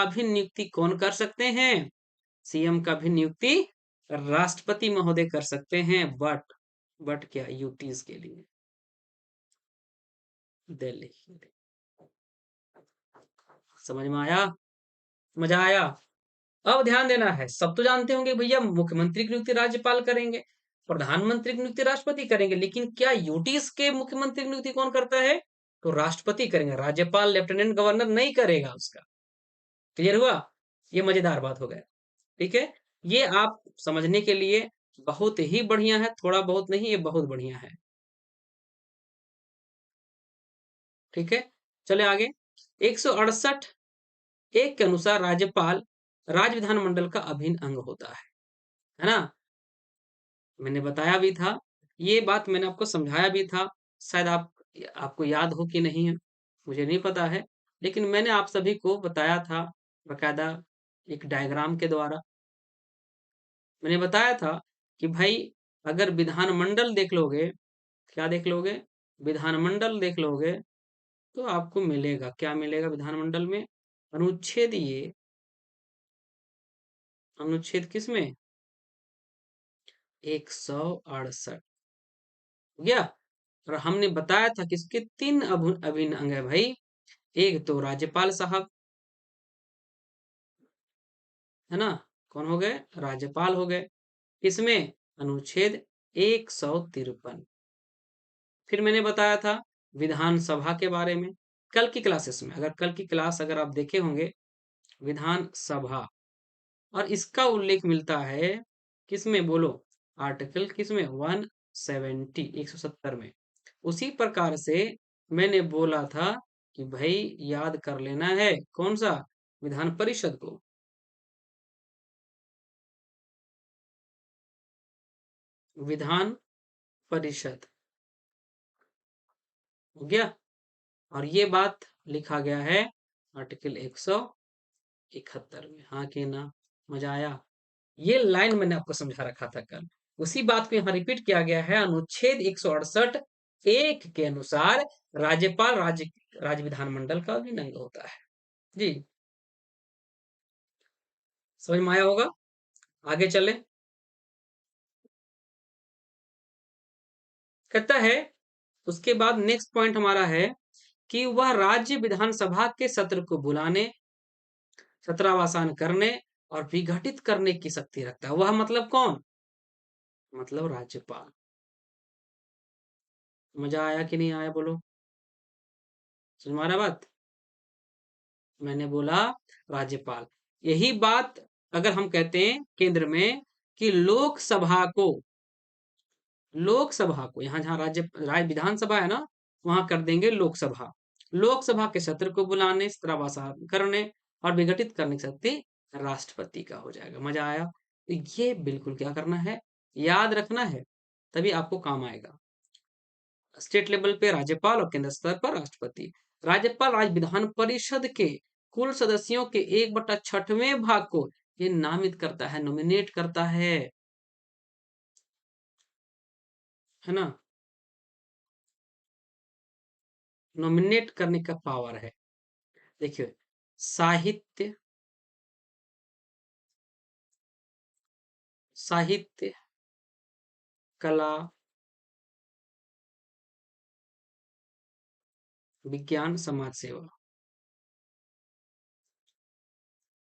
भी नियुक्ति कौन कर सकते हैं? सीएम का भी नियुक्ति राष्ट्रपति महोदय कर सकते हैं, बट क्या? यूटीज के लिए, दिल्ली। समझ में आया? मजा आया? अब ध्यान देना है, सब तो जानते होंगे भैया मुख्यमंत्री की नियुक्ति राज्यपाल करेंगे, प्रधानमंत्री की नियुक्ति राष्ट्रपति करेंगे, लेकिन क्या यूटीज के मुख्यमंत्री की नियुक्ति कौन करता है? तो राष्ट्रपति करेंगे, राज्यपाल लेफ्टिनेंट गवर्नर नहीं करेगा उसका। क्लियर हुआ? ये मजेदार बात हो गया। ठीक है, ये आप समझने के लिए बहुत ही बढ़िया है, थोड़ा बहुत नहीं, ये बहुत बढ़िया है। ठीक है, चले आगे। 168 एक के अनुसार राज्यपाल राज्य विधानमंडल का अभिन्न अंग होता है ना? मैंने बताया भी था, ये बात मैंने आपको समझाया भी था, शायद आपको याद हो कि नहीं है, मुझे नहीं पता है, लेकिन मैंने आप सभी को बताया था बकायदा एक डायग्राम के द्वारा। मैंने बताया था कि भाई अगर विधानमंडल देख लोगे, क्या देख लोगे? विधानमंडल देख लोगे तो आपको मिलेगा, क्या मिलेगा विधानमंडल में? अनुच्छेद, ये अनुच्छेद किसमें? 168 हो गया। और हमने बताया था कि इसके 3 अभिन्न अंग है भाई। एक तो राज्यपाल साहब, है ना? कौन हो गए? राज्यपाल हो गए। इसमें अनुच्छेद 153। फिर मैंने बताया था विधानसभा के बारे में, कल की क्लासेस में, अगर कल की क्लास अगर आप देखे होंगे, विधानसभा, और इसका उल्लेख मिलता है किसमें बोलो? आर्टिकल किसमें? 170 में। उसी प्रकार से मैंने बोला था कि भाई याद कर लेना है, कौन सा? विधान परिषद को। विधान परिषद हो गया, और ये बात लिखा गया है आर्टिकल 171 में, हाँ कि ना? मजा आया? ये लाइन मैंने आपको समझा रखा था कल, उसी बात को यहाँ रिपीट किया गया है। अनुच्छेद 168 एक के अनुसार राज्यपाल राज्य विधानमंडल का भी अंग होता है। जी, समझ में आया होगा? आगे चले। कहता है, उसके बाद नेक्स्ट पॉइंट हमारा है कि वह राज्य विधानसभा के सत्र को बुलाने, सत्रावसान करने और विघटित करने की शक्ति रखता है। वह मतलब कौन? मतलब राज्यपाल। मजा आया कि नहीं आया बोलो? समझ में आ रहा बात? मैंने बोला राज्यपाल। यही बात अगर हम कहते हैं केंद्र में कि लोकसभा को यहाँ जहाँ राज्य विधानसभा है ना, वहां कर देंगे लोकसभा। लोकसभा के सत्र को बुलाने, सत्रावसान करने और विघटित करने की शक्ति राष्ट्रपति का हो जाएगा। मजा आया? तो ये बिल्कुल क्या करना है, याद रखना है, तभी आपको काम आएगा। स्टेट लेवल पे राज्यपाल और केंद्र स्तर पर राष्ट्रपति। राज्यपाल राज्य विधान परिषद के कुल सदस्यों के 1/6वें भाग को ये नामित करता है, नॉमिनेट करता है ना? नॉमिनेट करने का पावर है। देखिए, साहित्य, साहित्य, कला, विज्ञान, समाज सेवा,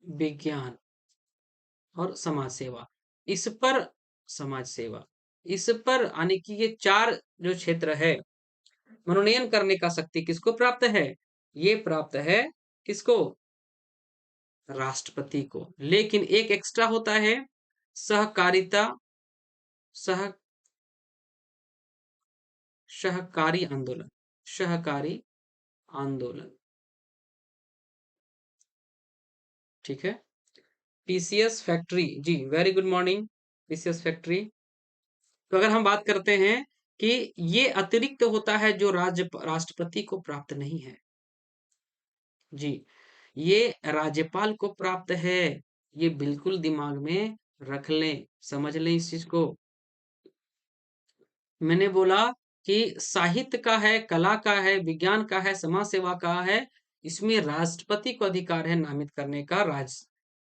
विज्ञान और समाज सेवा, इस पर समाज सेवा, इस पर आने की ये 4 जो क्षेत्र है, मनोनयन करने का शक्ति किसको प्राप्त है? ये प्राप्त है किसको? राष्ट्रपति को। लेकिन एक एक्स्ट्रा होता है, सहकारिता सह सहकारी आंदोलन, सहकारी आंदोलन, ठीक है। पीसीएस फैक्ट्री, जी very good morning. PCS factory, तो अगर हम बात करते हैं कि ये अतिरिक्त होता है जो राष्ट्रपति को प्राप्त नहीं है, जी ये राज्यपाल को प्राप्त है। ये बिल्कुल दिमाग में रख लें, समझ लें इस चीज को। मैंने बोला कि साहित्य का है, कला का है, विज्ञान का है, समाज सेवा का है, इसमें राष्ट्रपति को अधिकार है नामित करने का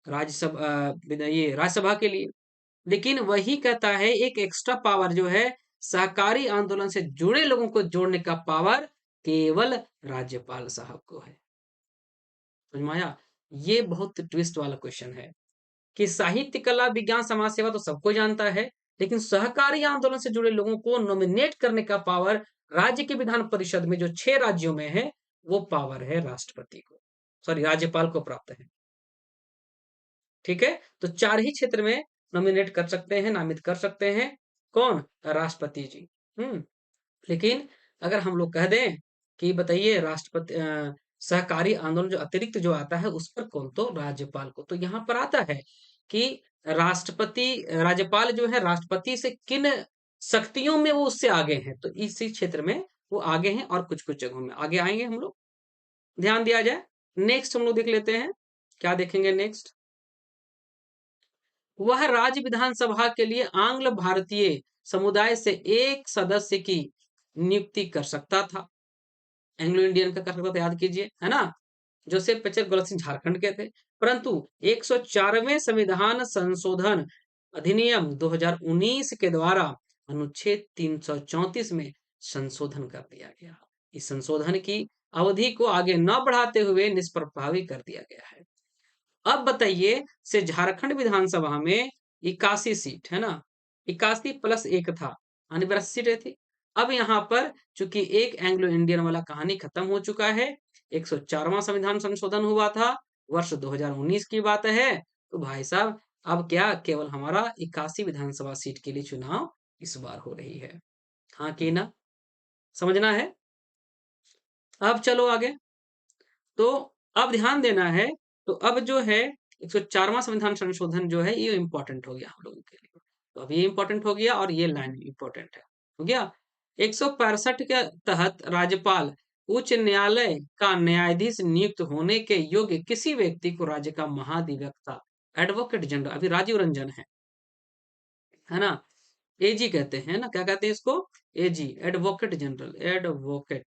राज्यसभा ये राज्यसभा के लिए। लेकिन वही कहता है एक एक्स्ट्रा पावर जो है सहकारी आंदोलन से जुड़े लोगों को जोड़ने का पावर केवल राज्यपाल साहब को है। समझ में आया? ये बहुत ट्विस्ट वाला क्वेश्चन है कि साहित्य, कला, विज्ञान, समाज सेवा तो सबको जानता है, लेकिन सहकारी आंदोलन से जुड़े लोगों को नॉमिनेट करने का पावर राज्य के विधान परिषद में जो 6 राज्यों में है, वो पावर है राष्ट्रपति को, सॉरी राज्यपाल को प्राप्त है। ठीक है, तो 4 ही क्षेत्र में नॉमिनेट कर सकते हैं, नामित कर सकते हैं, कौन? राष्ट्रपति जी। लेकिन अगर हम लोग कह दें कि बताइए राष्ट्रपति सहकारी आंदोलन जो अतिरिक्त जो आता है उस पर कौन? तो राज्यपाल को। तो यहाँ पर आता है कि राष्ट्रपति राज्यपाल जो है राष्ट्रपति से किन शक्तियों में वो उससे आगे हैं, तो इसी क्षेत्र में वो आगे हैं और कुछ-कुछ जगहों में आगे आएंगे हम लोग, ध्यान दिया जाए। नेक्स्ट हम लोग देख लेते हैं, क्या देखेंगे नेक्स्ट? वह राज्य विधानसभा के लिए आंग्ल भारतीय समुदाय से एक सदस्य की नियुक्ति कर सकता था। एंग्लो इंडियन का कर सकता था, याद कीजिए, है ना? जोसेफ पचर गलत सिंह झारखंड के थे, परंतु 104वें संविधान संशोधन अधिनियम 2019 के द्वारा अनुच्छेद 334 में संशोधन कर दिया गया। इस संशोधन की अवधि को आगे न बढ़ाते हुए निष्प्रभावी कर दिया गया है। अब बताइए से झारखंड विधानसभा में 81 सीट है ना, 81 प्लस 1 था, यानी 82 सीटें थी। अब यहाँ पर चूंकि एक एंग्लो इंडियन वाला कहानी खत्म हो चुका है, 104वां संविधान संशोधन हुआ था, वर्ष 2019 की बात है, तो भाई साहब अब क्या केवल हमारा 81 विधानसभा सीट के लिए चुनाव इस बार हो रही है। हाँ कि ना, समझना है। अब चलो आगे, तो अब ध्यान देना है, तो अब जो है 104वां संविधान संशोधन जो है ये इंपॉर्टेंट हो गया हम लोगों के लिए। तो अब ये इंपॉर्टेंट हो गया और ये लाइन इंपॉर्टेंट है, हो गया। 165 के तहत राज्यपाल उच्च न्यायालय का न्यायाधीश नियुक्त होने के योग्य किसी व्यक्ति को राज्य का महाधिवक्ता एडवोकेट जनरल, अभी राजीव रंजन है ना, एजी कहते हैं ना, क्या कहते हैं इसको? एजी, एडवोकेट जनरल, एडवोकेट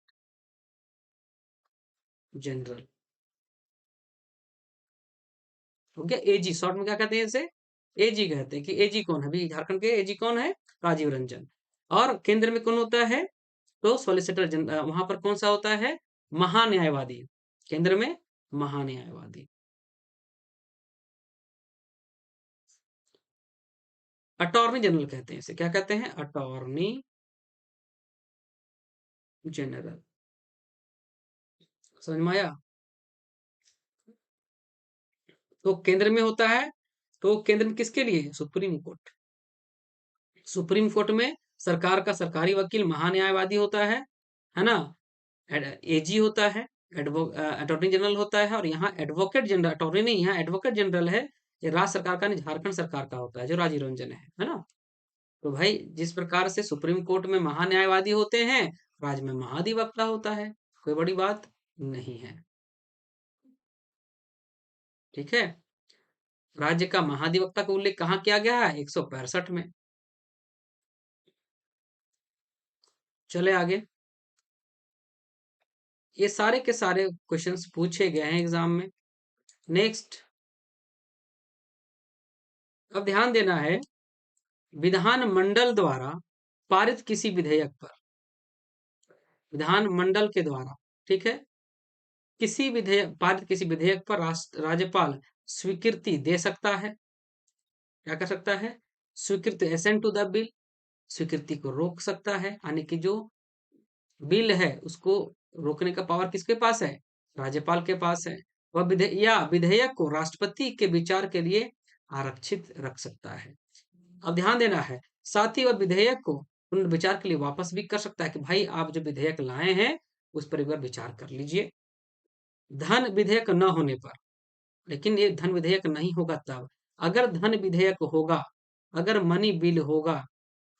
जनरल, हो गया एजी। शॉर्ट में क्या कहते हैं इसे? एजी कहते हैं। कि एजी कौन है? अभी झारखंड के एजी कौन है? राजीव रंजन। और केंद्र में कौन होता है? तो सॉलिसिटर जनरल, वहां पर कौन सा होता है? महान्यायवादी, केंद्र में महान्यायवादी। अटॉर्नी जनरल कहते हैं इसे, क्या कहते हैं? Attorney general. समझ में आया? तो केंद्र में होता है, तो केंद्र में किसके लिए? Supreme court. सुप्रीम कोर्ट में सरकार का सरकारी वकील महान्यायवादी होता है ना, एजी होता है, अटॉर्नी जनरल होता है, और यहाँ एडवोकेट जनरल, अटॉर्नी नहीं, यहाँ एडवोकेट जनरल है, ये राज्य सरकार का नहीं, झारखंड सरकार का होता है, जो राजीव रंजन है ना। तो भाई जिस प्रकार से सुप्रीम कोर्ट में महान्यायवादी होते हैं, राज्य में महाधिवक्ता होता है, कोई बड़ी बात नहीं है। ठीक है, राज्य का महाधिवक्ता का उल्लेख कहाँ किया गया है? 165 में। चले आगे, ये सारे के सारे क्वेश्चंस पूछे गए हैं एग्जाम में। नेक्स्ट, अब ध्यान देना है, विधानमंडल द्वारा पारित किसी विधेयक पर, विधानमंडल के द्वारा, ठीक है, किसी विधेयक पारित किसी विधेयक पर राज्यपाल स्वीकृति दे सकता है। क्या कर सकता है? स्वीकृति, एसेंट टू द बिल, स्वीकृति को रोक सकता है, यानी कि जो बिल है उसको रोकने का पावर किसके पास है? राज्यपाल के पास है। वह विधेयक को राष्ट्रपति के विचार के लिए आरक्षित रख सकता है। अब ध्यान देना है, साथ ही वह विधेयक को पुनर्विचार के लिए वापस भी कर सकता है कि भाई आप जो विधेयक लाए हैं, उस पर एक बार विचार कर लीजिए। धन विधेयक न होने पर, लेकिन ये धन विधेयक नहीं होगा तब, अगर धन विधेयक होगा, अगर मनी बिल होगा,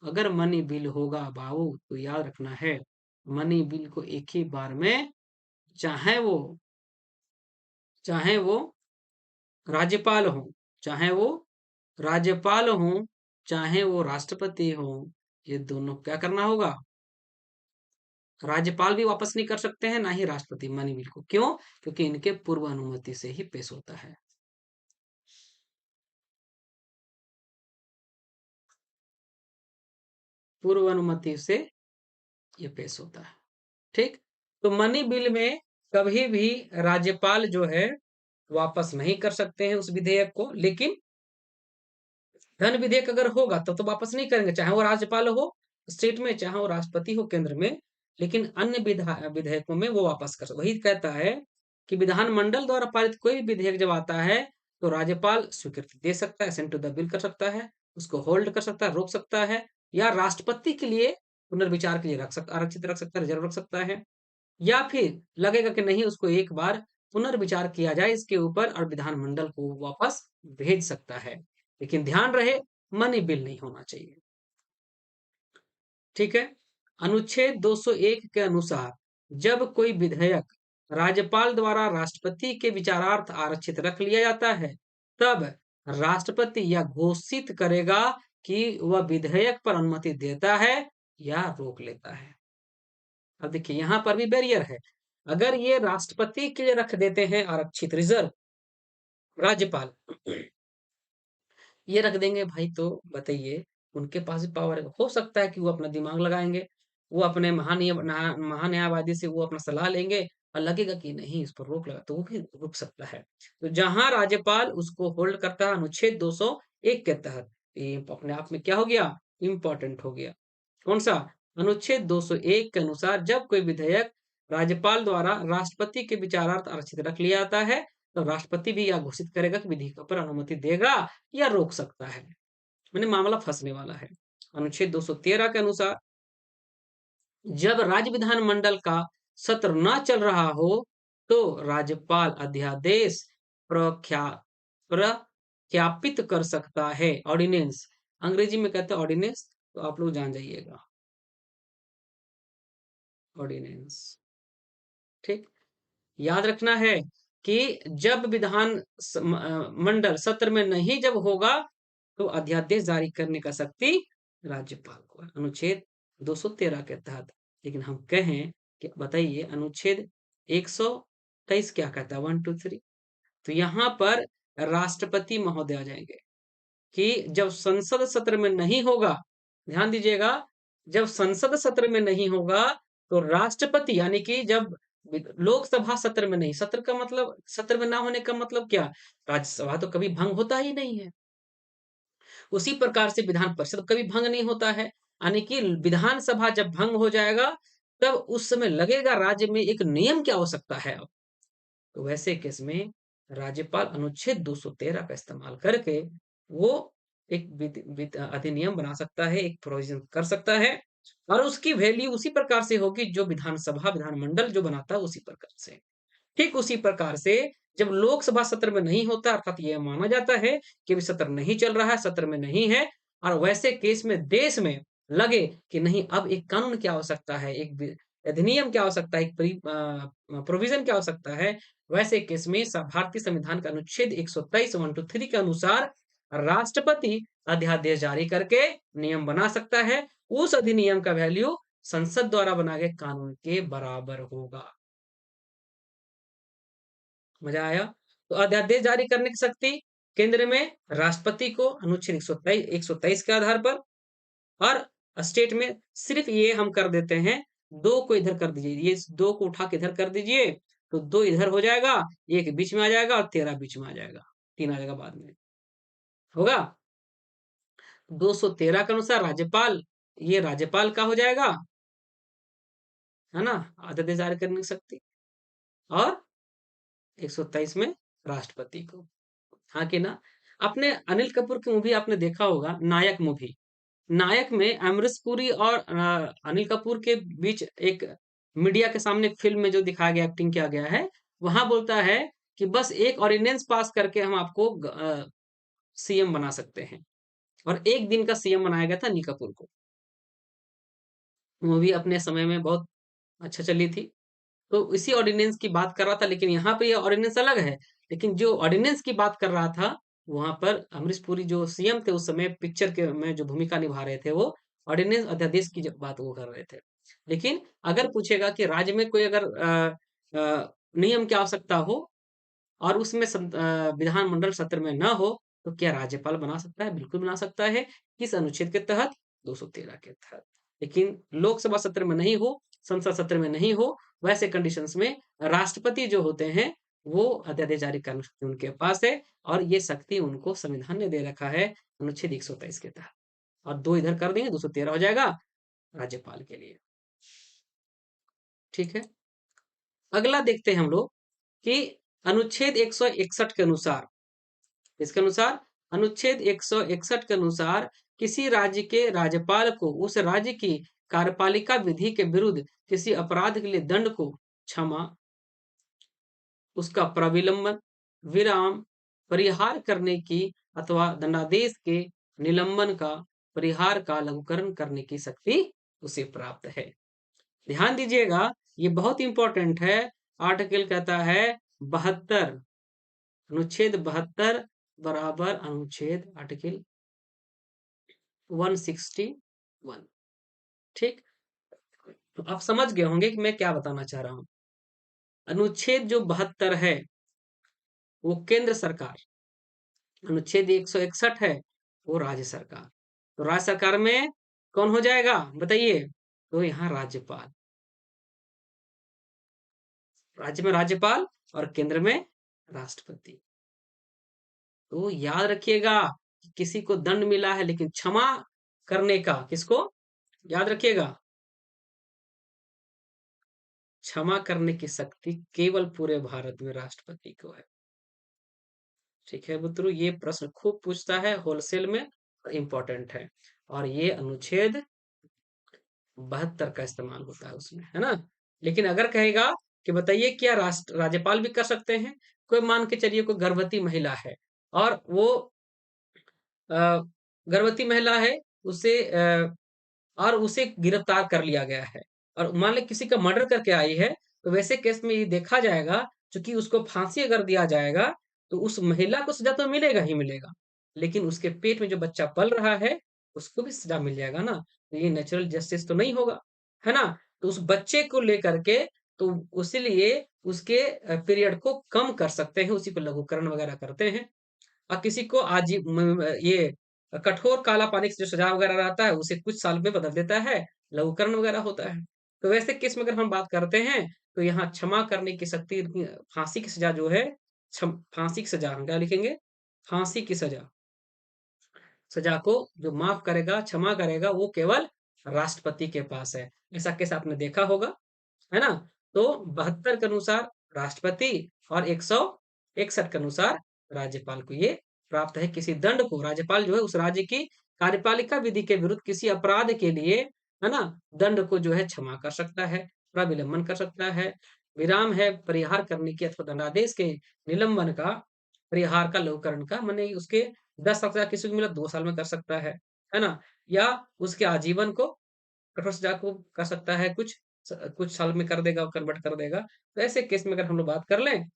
अगर मनी बिल होगा बाबू, तो याद रखना है, मनी बिल को एक ही बार में, चाहे वो चाहे वो राज्यपाल हो, चाहे वो राज्यपाल हो, चाहे वो राष्ट्रपति हो, ये दोनों क्या करना होगा, राज्यपाल भी वापस नहीं कर सकते हैं, ना ही राष्ट्रपति मनी बिल को। क्यों? क्योंकि इनके पूर्व अनुमति से ही पेश होता है। पूर्व अनुमति से ये पेश होता है। ठीक, तो मनी बिल में कभी भी राज्यपाल जो है वापस नहीं कर सकते हैं उस विधेयक को, लेकिन धन विधेयक अगर होगा तब तो वापस नहीं करेंगे, चाहे वो राज्यपाल हो स्टेट में, चाहे वो राष्ट्रपति हो केंद्र में, लेकिन अन्य विधेयकों में वो वापस कर सकते। वही कहता है कि विधानमंडल द्वारा पारित कोई भी विधेयक जब आता है तो राज्यपाल स्वीकृति दे सकता है, सेंड टू द बिल कर सकता है, उसको होल्ड कर सकता है, रोक सकता है, या राष्ट्रपति के लिए पुनर्विचार के लिए आरक्षित रख सकता है, रिजर्व रख सकता है, या फिर लगेगा कि नहीं उसको एक बार पुनर्विचार किया जाए इसके ऊपर और विधानमंडल को वापस भेज सकता है। लेकिन ध्यान रहे, मनी बिल नहीं होना चाहिए। ठीक है, अनुच्छेद 201 के अनुसार जब कोई विधेयक राज्यपाल द्वारा राष्ट्रपति के विचारार्थ आरक्षित रख लिया जाता है, तब राष्ट्रपति यह घोषित करेगा कि वह विधेयक पर अनुमति देता है या रोक लेता है। अब देखिए यहां पर भी बैरियर है, अगर ये राष्ट्रपति के लिए रख देते हैं आरक्षित रिजर्व, राज्यपाल ये रख देंगे भाई, तो बताइए उनके पास भी पावर है, हो सकता है कि वो अपना दिमाग लगाएंगे, वो अपने महान्यायवादी से वो अपना सलाह लेंगे और लगेगा कि नहीं इस पर रोक लगा, तो वो भी रुक सकता है। तो जहां राज्यपाल उसको होल्ड करता है अनुच्छेद 201 के तहत, ये अपने आप में क्या हो गया, इंपॉर्टेंट हो गया। कौन सा? अनुच्छेद 201 के अनुसार जब कोई विधेयक राज्यपाल द्वारा राष्ट्रपति के विचारार्थ आरक्षित रख लिया जाता है, तो राष्ट्रपति भी यह घोषित करेगा कि विधेयक पर अनुमति देगा या रोक सकता है। मैंने मामला फंसने वाला है। अनुच्छेद 213 के अनुसार जब राज्य विधानमंडल का सत्र न चल रहा हो, तो राज्यपाल अध्यादेश प्रख्या प्रख्यापित कर सकता है, ऑर्डिनेंस, अंग्रेजी में कहते हैं ऑर्डिनेंस, तो आप लोग जान जाइएगा, ऑर्डिनेंस। ठीक, याद रखना है कि जब मंडल सत्र में नहीं जब होगा, तो अध्यादेश जारी करने का शक्ति राज्यपाल को है, अनुच्छेद 213 के तहत। लेकिन हम कहें कि बताइए अनुच्छेद 123 क्या कहता है, 1 2 3, तो यहाँ पर राष्ट्रपति महोदय आ जाएंगे कि जब संसद सत्र में नहीं होगा, ध्यान दीजिएगा, जब संसद सत्र में नहीं होगा, तो राष्ट्रपति यानी कि जब लोकसभा सत्र में नहीं, सत्र का मतलब, सत्र में ना होने का मतलब क्या, राज्यसभा तो कभी भंग होता ही नहीं है, उसी प्रकार से विधान परिषद कभी भंग नहीं होता है, यानी कि विधानसभा जब भंग हो जाएगा, तब उस समय लगेगा राज्य में एक नियम की आवश्यकता है। तो वैसे केस में राज्यपाल अनुच्छेद 213 का इस्तेमाल करके वो एक अधिनियम बना सकता है, एक प्रोविजन कर सकता है, और उसकी वैल्यू उसी प्रकार से होगी जो विधानसभा विधानमंडल जो बनाता है उसी प्रकार से। ठीक उसी प्रकार से जब लोकसभा सत्र में नहीं होता, अर्थात यह माना जाता है कि अभी सत्र नहीं चल रहा है, सत्र में नहीं है, और वैसे केस में देश में लगे कि नहीं अब एक कानून की आवश्यकता है, एक अधिनियम की आवश्यकता है, एक प्रोविजन की आवश्यकता है, वैसे केस में भारतीय संविधान का अनुच्छेद 123 1 2 3 के अनुसार राष्ट्रपति अध्यादेश जारी करके नियम बना सकता है, उस अधिनियम का वैल्यू संसद द्वारा बनाए गए कानून के बराबर होगा। मजा आया? तो अध्यादेश जारी करने की शक्ति केंद्र में राष्ट्रपति को, अनुच्छेद 123 के आधार पर, और स्टेट में सिर्फ ये हम कर देते हैं, दो को इधर कर दीजिए, ये दो को उठा के इधर कर दीजिए, तो दो इधर हो जाएगा, एक बीच में आ जाएगा और 13 बीच में आ जाएगा, 3 आ जाएगा बाद में, होगा। 213 के अनुसार राज्यपाल, ये राज्यपाल का हो जाएगा, है ना, अध्यादेश जारी करने की शक्ति, और 123 में राष्ट्रपति को, हाँ कि ना। आपने अनिल कपूर की मूवी आपने देखा होगा, नायक मूवी। नायक में अमरीश पुरी और अनिल कपूर के बीच एक मीडिया के सामने एक फ़िल्म में जो दिखाया गया, एक्टिंग किया गया है, वहाँ बोलता है कि बस एक ऑर्डिनेंस पास करके हम आपको सीएम बना सकते हैं, और 1 दिन का सीएम बनाया गया था अनिल कपूर को। मूवी अपने समय में बहुत अच्छा चली थी। तो इसी ऑर्डिनेंस की बात कर रहा था, लेकिन यहाँ पे ये ऑर्डिनेंस अलग है। लेकिन जो ऑर्डिनेंस की बात कर रहा था, वहाँ पर अमरीश पुरी जो सीएम थे उस समय, पिक्चर के में जो भूमिका निभा रहे थे, वो ऑर्डिनेंस अध्यादेश की ज बात वो कर रहे थे। लेकिन अगर पूछेगा कि राज्य में कोई अगर नियम की आवश्यकता हो और उसमें विधानमंडल सत्र में ना हो, तो क्या राज्यपाल बना सकता है? बिल्कुल बना सकता है। किस अनुच्छेद के तहत? 213 के तहत। लेकिन लोकसभा सत्र में नहीं हो, संसद सत्र में नहीं हो, वैसे कंडीशंस में राष्ट्रपति जो होते हैं, वो अध्यादेश जारी करने की शक्ति उनके पास है, और ये शक्ति उनको संविधान ने दे रखा है अनुच्छेद 123 के तहत। और 2 इधर कर देंगे, 213 हो जाएगा राज्यपाल के लिए। ठीक है? अगला देखते हैं हम लोग कि अनुच्छेद 161 के अनुसार, इसके अनुसार अनुच्छेद 161 के अनुसार किसी राज्य के राज्यपाल को उस राज्य की कार्यपालिका विधि के विरुद्ध किसी अपराध के लिए दंड को क्षमा, उसका प्रविलंबन, विराम, परिहार करने की अथवा दंडादेश के निलंबन का, परिहार का लघुकरण करने की शक्ति उसे प्राप्त है। ध्यान दीजिएगा, ये बहुत इंपॉर्टेंट है। आर्टिकल कहता है 72, अनुच्छेद 72 बराबर अनुच्छेद आर्टिकल 161। ठीक? तो आप समझ गए होंगे कि मैं क्या बताना चाह रहा हूं। अनुच्छेद जो 72 है, वो केंद्र सरकार, अनुच्छेद 161 है, वो राज्य सरकार। तो राज्य सरकार में कौन हो जाएगा बताइए? तो यहाँ राज्यपाल, राज्य में राज्यपाल और केंद्र में राष्ट्रपति। तो याद रखिएगा कि किसी को दंड मिला है, लेकिन क्षमा करने का किसको? याद रखिएगा, क्षमा करने की शक्ति केवल पूरे भारत में राष्ट्रपति को है। ठीक है मित्रों, ये प्रश्न खूब पूछता है होलसेल में, और इम्पोर्टेंट है। और ये अनुच्छेद 72 का इस्तेमाल होता है उसमें, है ना? लेकिन अगर कहेगा कि बताइए क्या राज्यपाल भी कर सकते हैं? कोई मान के चलिए कोई गर्भवती महिला है, और वो अ, गर्भवती महिला है, उसे और उसे गिरफ्तार कर लिया गया है, और मान लें किसी का मर्डर करके आई है, तो वैसे केस में ये देखा जाएगा, चूंकि उसको फांसी अगर दिया जाएगा, तो उस महिला को सजा तो मिलेगा ही मिलेगा, लेकिन उसके पेट में जो बच्चा पल रहा है, उसको भी सजा मिल जाएगा ना। तो ये नेचुरल जस्टिस तो नहीं होगा, है ना? तो उस बच्चे को लेकर के, तो उसीलिए उसके पीरियड को कम कर सकते हैं, उसी को लघुकरण वगैरह करते हैं। और किसी को ये कठोर काला पानी से जो सजा वगैरह रहता है, उसे कुछ साल में बदल देता है, लघुकरण वगैरह होता है। तो वैसे केस में अगर हम बात करते हैं, तो यहाँ क्षमा करने की शक्ति, फांसी की सजा जो है, फांसी की सजा हम क्या लिखेंगे? फांसी की सजा, सजा को जो माफ करेगा, क्षमा करेगा, वो केवल राष्ट्रपति के पास है। ऐसा केस आपने देखा होगा, है ना? तो 72 के अनुसार राष्ट्रपति, और 161 के अनुसार राज्यपाल को ये प्राप्त है। किसी दंड को राज्यपाल जो है उस राज्य की कार्यपालिका विधि के विरुद्ध किसी अपराध के लिए, है ना, दंड को जो है क्षमा कर सकता है, प्रविलंबन कर सकता है, विराम है परिहार करने की अथवा दंडादेश के निलंबन का, परिहार का, लघुकरण का, माने उसके 10 साल का किसी को मिला 2 साल में कर सकता है ना? या उसके आजीवन को कठोर सजा को कर सकता है, कुछ साल में कर देगा, कन्वर्ट कर देगा। तो ऐसे केस में अगर हम लोग बात कर लें,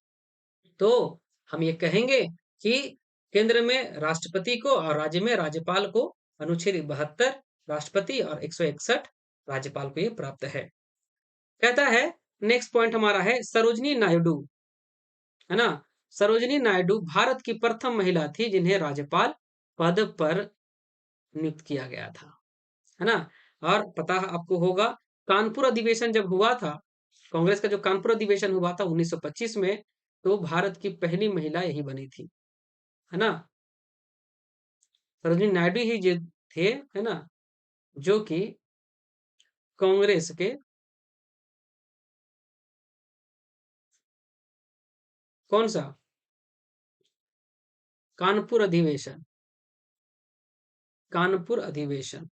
तो हम ये कहेंगे कि केंद्र में राष्ट्रपति को और राज्य में राज्यपाल को अनुच्छेद 72 राष्ट्रपति और 161 राज्यपाल को ये प्राप्त है। कहता है, नेक्स्ट पॉइंट हमारा है सरोजिनी नायडू, है ना? सरोजिनी नायडू भारत की प्रथम महिला थी जिन्हें राज्यपाल पद पर नियुक्त किया गया था, है ना? और पता आपको होगा, कानपुर अधिवेशन जब हुआ था, कांग्रेस का जो कानपुर अधिवेशन हुआ था 1925 में, तो भारत की पहली महिला यही बनी थी, है ना? सरोजिनी नायडू ही जो थे, है ना, जो कि कांग्रेस के कौन सा कानपुर अधिवेशन। कानपुर अधिवेशन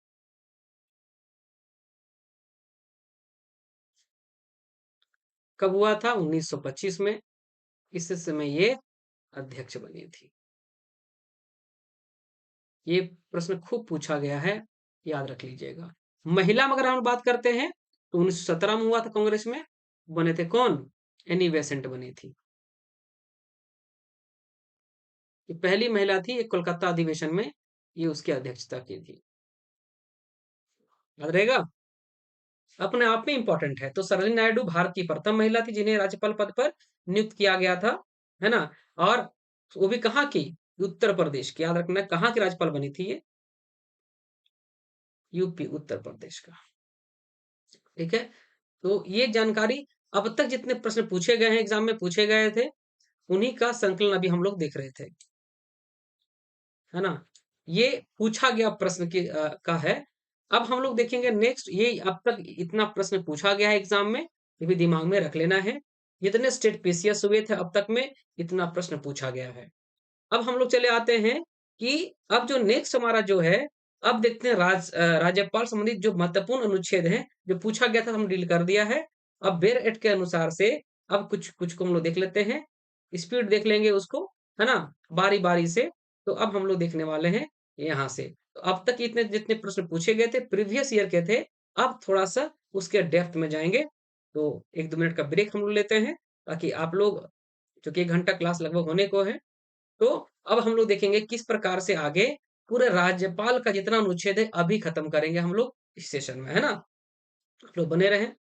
कब हुआ था? 1925 में। इस समय ये अध्यक्ष बनी थी। ये प्रश्न खूब पूछा गया है, याद रख लीजिएगा। महिला में अगर हम बात करते हैं तो 1917 में हुआ था कांग्रेस में। बने थे कौन? एनी बेसेंट बनी थी। ये पहली महिला थी, एक कोलकाता अधिवेशन में ये उसकी अध्यक्षता की थी। याद रहेगा? अपने आप में इंपॉर्टेंट है। तो सरोजिनी नायडू भारत की प्रथम महिला थी जिन्हें राज्यपाल पद पर नियुक्त किया गया था, है ना? और वो भी कहाँ की? उत्तर प्रदेश की। याद रखना कहाँ की राज्यपाल बनी थी ये? यूपी, उत्तर प्रदेश का। ठीक है? तो ये जानकारी अब तक जितने प्रश्न पूछे गए हैं, एग्जाम में पूछे गए थे, उन्हीं का संकलन अभी हम लोग देख रहे थे। है ना? ये पूछा गया प्रश्न का है। अब हम लोग देखेंगे नेक्स्ट, ये अब तक इतना प्रश्न पूछा गया है एग्जाम में, ये भी दिमाग में रख लेना है। जितने स्टेट पीसीएस हुए थे अब तक में, इतना प्रश्न पूछा गया है। अब हम लोग चले आते हैं कि अब जो नेक्स्ट हमारा जो है, अब देखते हैं राज्यपाल संबंधित जो महत्वपूर्ण अनुच्छेद हैं, जो पूछा गया था हम डील कर दिया है। अब बेयर एक्ट के अनुसार से अब कुछ कुछ को हम लोग देख लेते हैं, स्पीड देख लेंगे उसको, है ना? बारी बारी से। तो अब हम लोग देखने वाले हैं यहाँ से। तो अब तक इतने जितने प्रश्न पूछे गए थे प्रीवियस ईयर के थे, अब थोड़ा सा उसके डेप्थ में जाएंगे। तो 1-2 मिनट का ब्रेक हम लोग लेते हैं, ताकि आप लोग, क्योंकि 1 घंटा क्लास लगभग होने को है, तो अब हम लोग देखेंगे किस प्रकार से आगे पूरे राज्यपाल का जितना अनुच्छेद है अभी खत्म करेंगे हम लोग इस सेशन में, है ना? आप लोग बने रहें।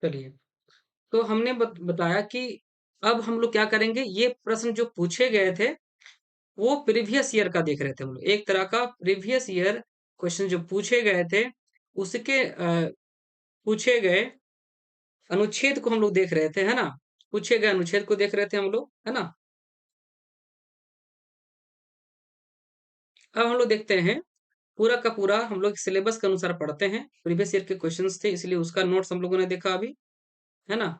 चलिए, तो हमने बताया कि अब हम लोग क्या करेंगे, ये प्रश्न जो पूछे गए थे वो प्रीवियस ईयर का देख रहे थे हम लोग। एक तरह का प्रीवियस ईयर क्वेश्चन जो पूछे गए थे उसके पूछे गए अनुच्छेद को हम लोग देख रहे थे, है ना? पूछे गए अनुच्छेद को देख रहे थे हम लोग, है ना? अब हम लोग देखते हैं, पूरा का पूरा हम लोग सिलेबस के अनुसार पढ़ते हैं। प्रीवियस ईयर के क्वेश्चंस थे इसलिए उसका नोट्स हम लोगों ने देखा अभी, है ना?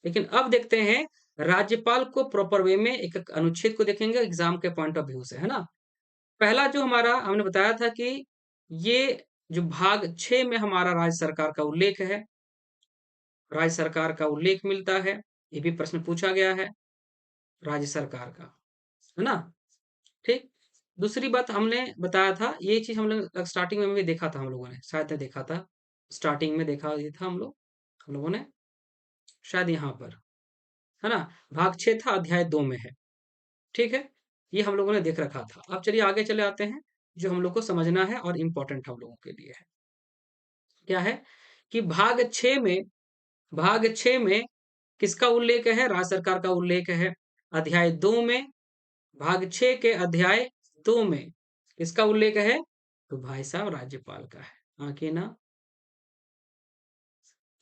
लेकिन अब देखते हैं राज्यपाल को प्रॉपर वे में एक-एक अनुच्छेद को देखेंगे एग्जाम के पॉइंट ऑफ व्यू से, है ना? पहला जो हमारा हमने बताया था कि ये जो भाग 6 में हमारा राज्य सरकार का उल्लेख है, राज्य सरकार का उल्लेख मिलता है, ये भी प्रश्न पूछा गया है राज्य सरकार का, है ना? ठीक। दूसरी बात हमने बताया था, ये चीज़ हम लोग स्टार्टिंग में भी देखा था हम लोगों ने, शायद देखा था। स्टार्टिंग में देखा ये था हम लोगों ने, शायद यहाँ पर, है ना? भाग 6 था, अध्याय 2 में है। ठीक है? ये हम लोगों ने देख रखा था। अब चलिए आगे चले आते हैं, जो हम लोग को समझना है और इम्पोर्टेंट हम लोगों के लिए है। क्या है? कि भाग 6 में किसका उल्लेख है? राज्य सरकार का उल्लेख है। अध्याय 2 में, भाग 6 के अध्याय 2 में किसका उल्लेख है? तो भाई साहब राज्यपाल का है। हाँ कि ना?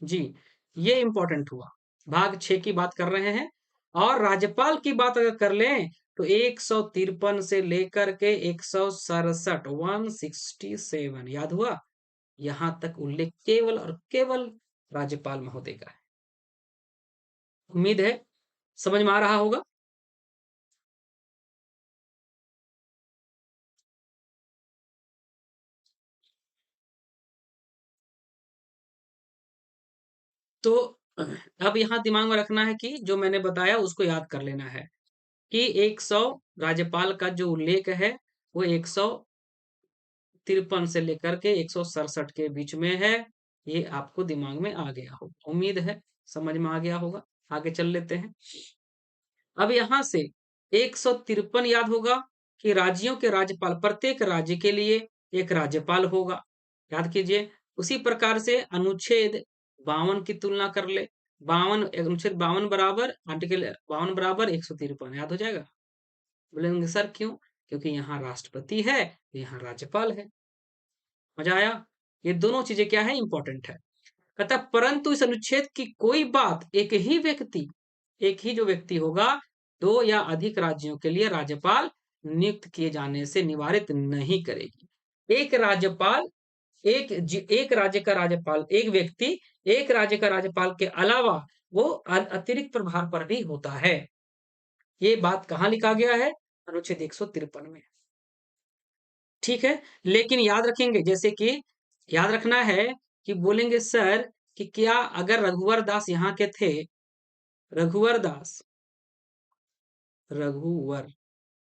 जी, ये इम्पोर्टेंट हुआ। भाग 6 की बात कर रहे हैं और राज्यपाल की बात अगर कर लें तो 153 से लेकर के 167 167 याद हुआ? यहाँ तक उल्लेख केवल और केवल राज्यपाल महोदय का है। उम्मीद है समझ में आ रहा होगा। तो अब यहाँ दिमाग में रखना है कि जो मैंने बताया उसको याद कर लेना है कि 100 राज्यपाल का जो उल्लेख है वो 153 से लेकर के 167 के बीच में है। ये आपको दिमाग में आ गया होगा, उम्मीद है समझ में आ गया होगा। आगे चल लेते हैं। अब यहाँ से 153 याद होगा कि राज्यों के राज्यपाल, प्रत्येक राज्य के लिए एक राज्यपाल होगा, याद कीजिए। उसी प्रकार से अनुच्छेद 52 की तुलना कर ले, 52 अनुच्छेद 52 बराबर आर्टिकल 52 बराबर 153 याद हो जाएगा। बोलेंगे सर क्यों? क्योंकि यहाँ राष्ट्रपति है, यहाँ राज्यपाल है। मजा आया? ये दोनों चीजें क्या है? इंपॉर्टेंट है। अतः परंतु इस अनुच्छेद की कोई बात एक ही जो व्यक्ति होगा, दो या अधिक राज्यों के लिए राज्यपाल नियुक्त किए जाने से निवारित नहीं करेगी। एक राज्य का राज्यपाल, एक व्यक्ति एक राज्य का राज्यपाल के अलावा वो अतिरिक्त प्रभार पर भी होता है। ये बात कहाँ लिखा गया है? अनुच्छेद 153 में। ठीक है, लेकिन याद रखेंगे, जैसे कि याद रखना है कि बोलेंगे सर कि क्या अगर रघुवर दास यहाँ के थे, रघुवर दास रघुवर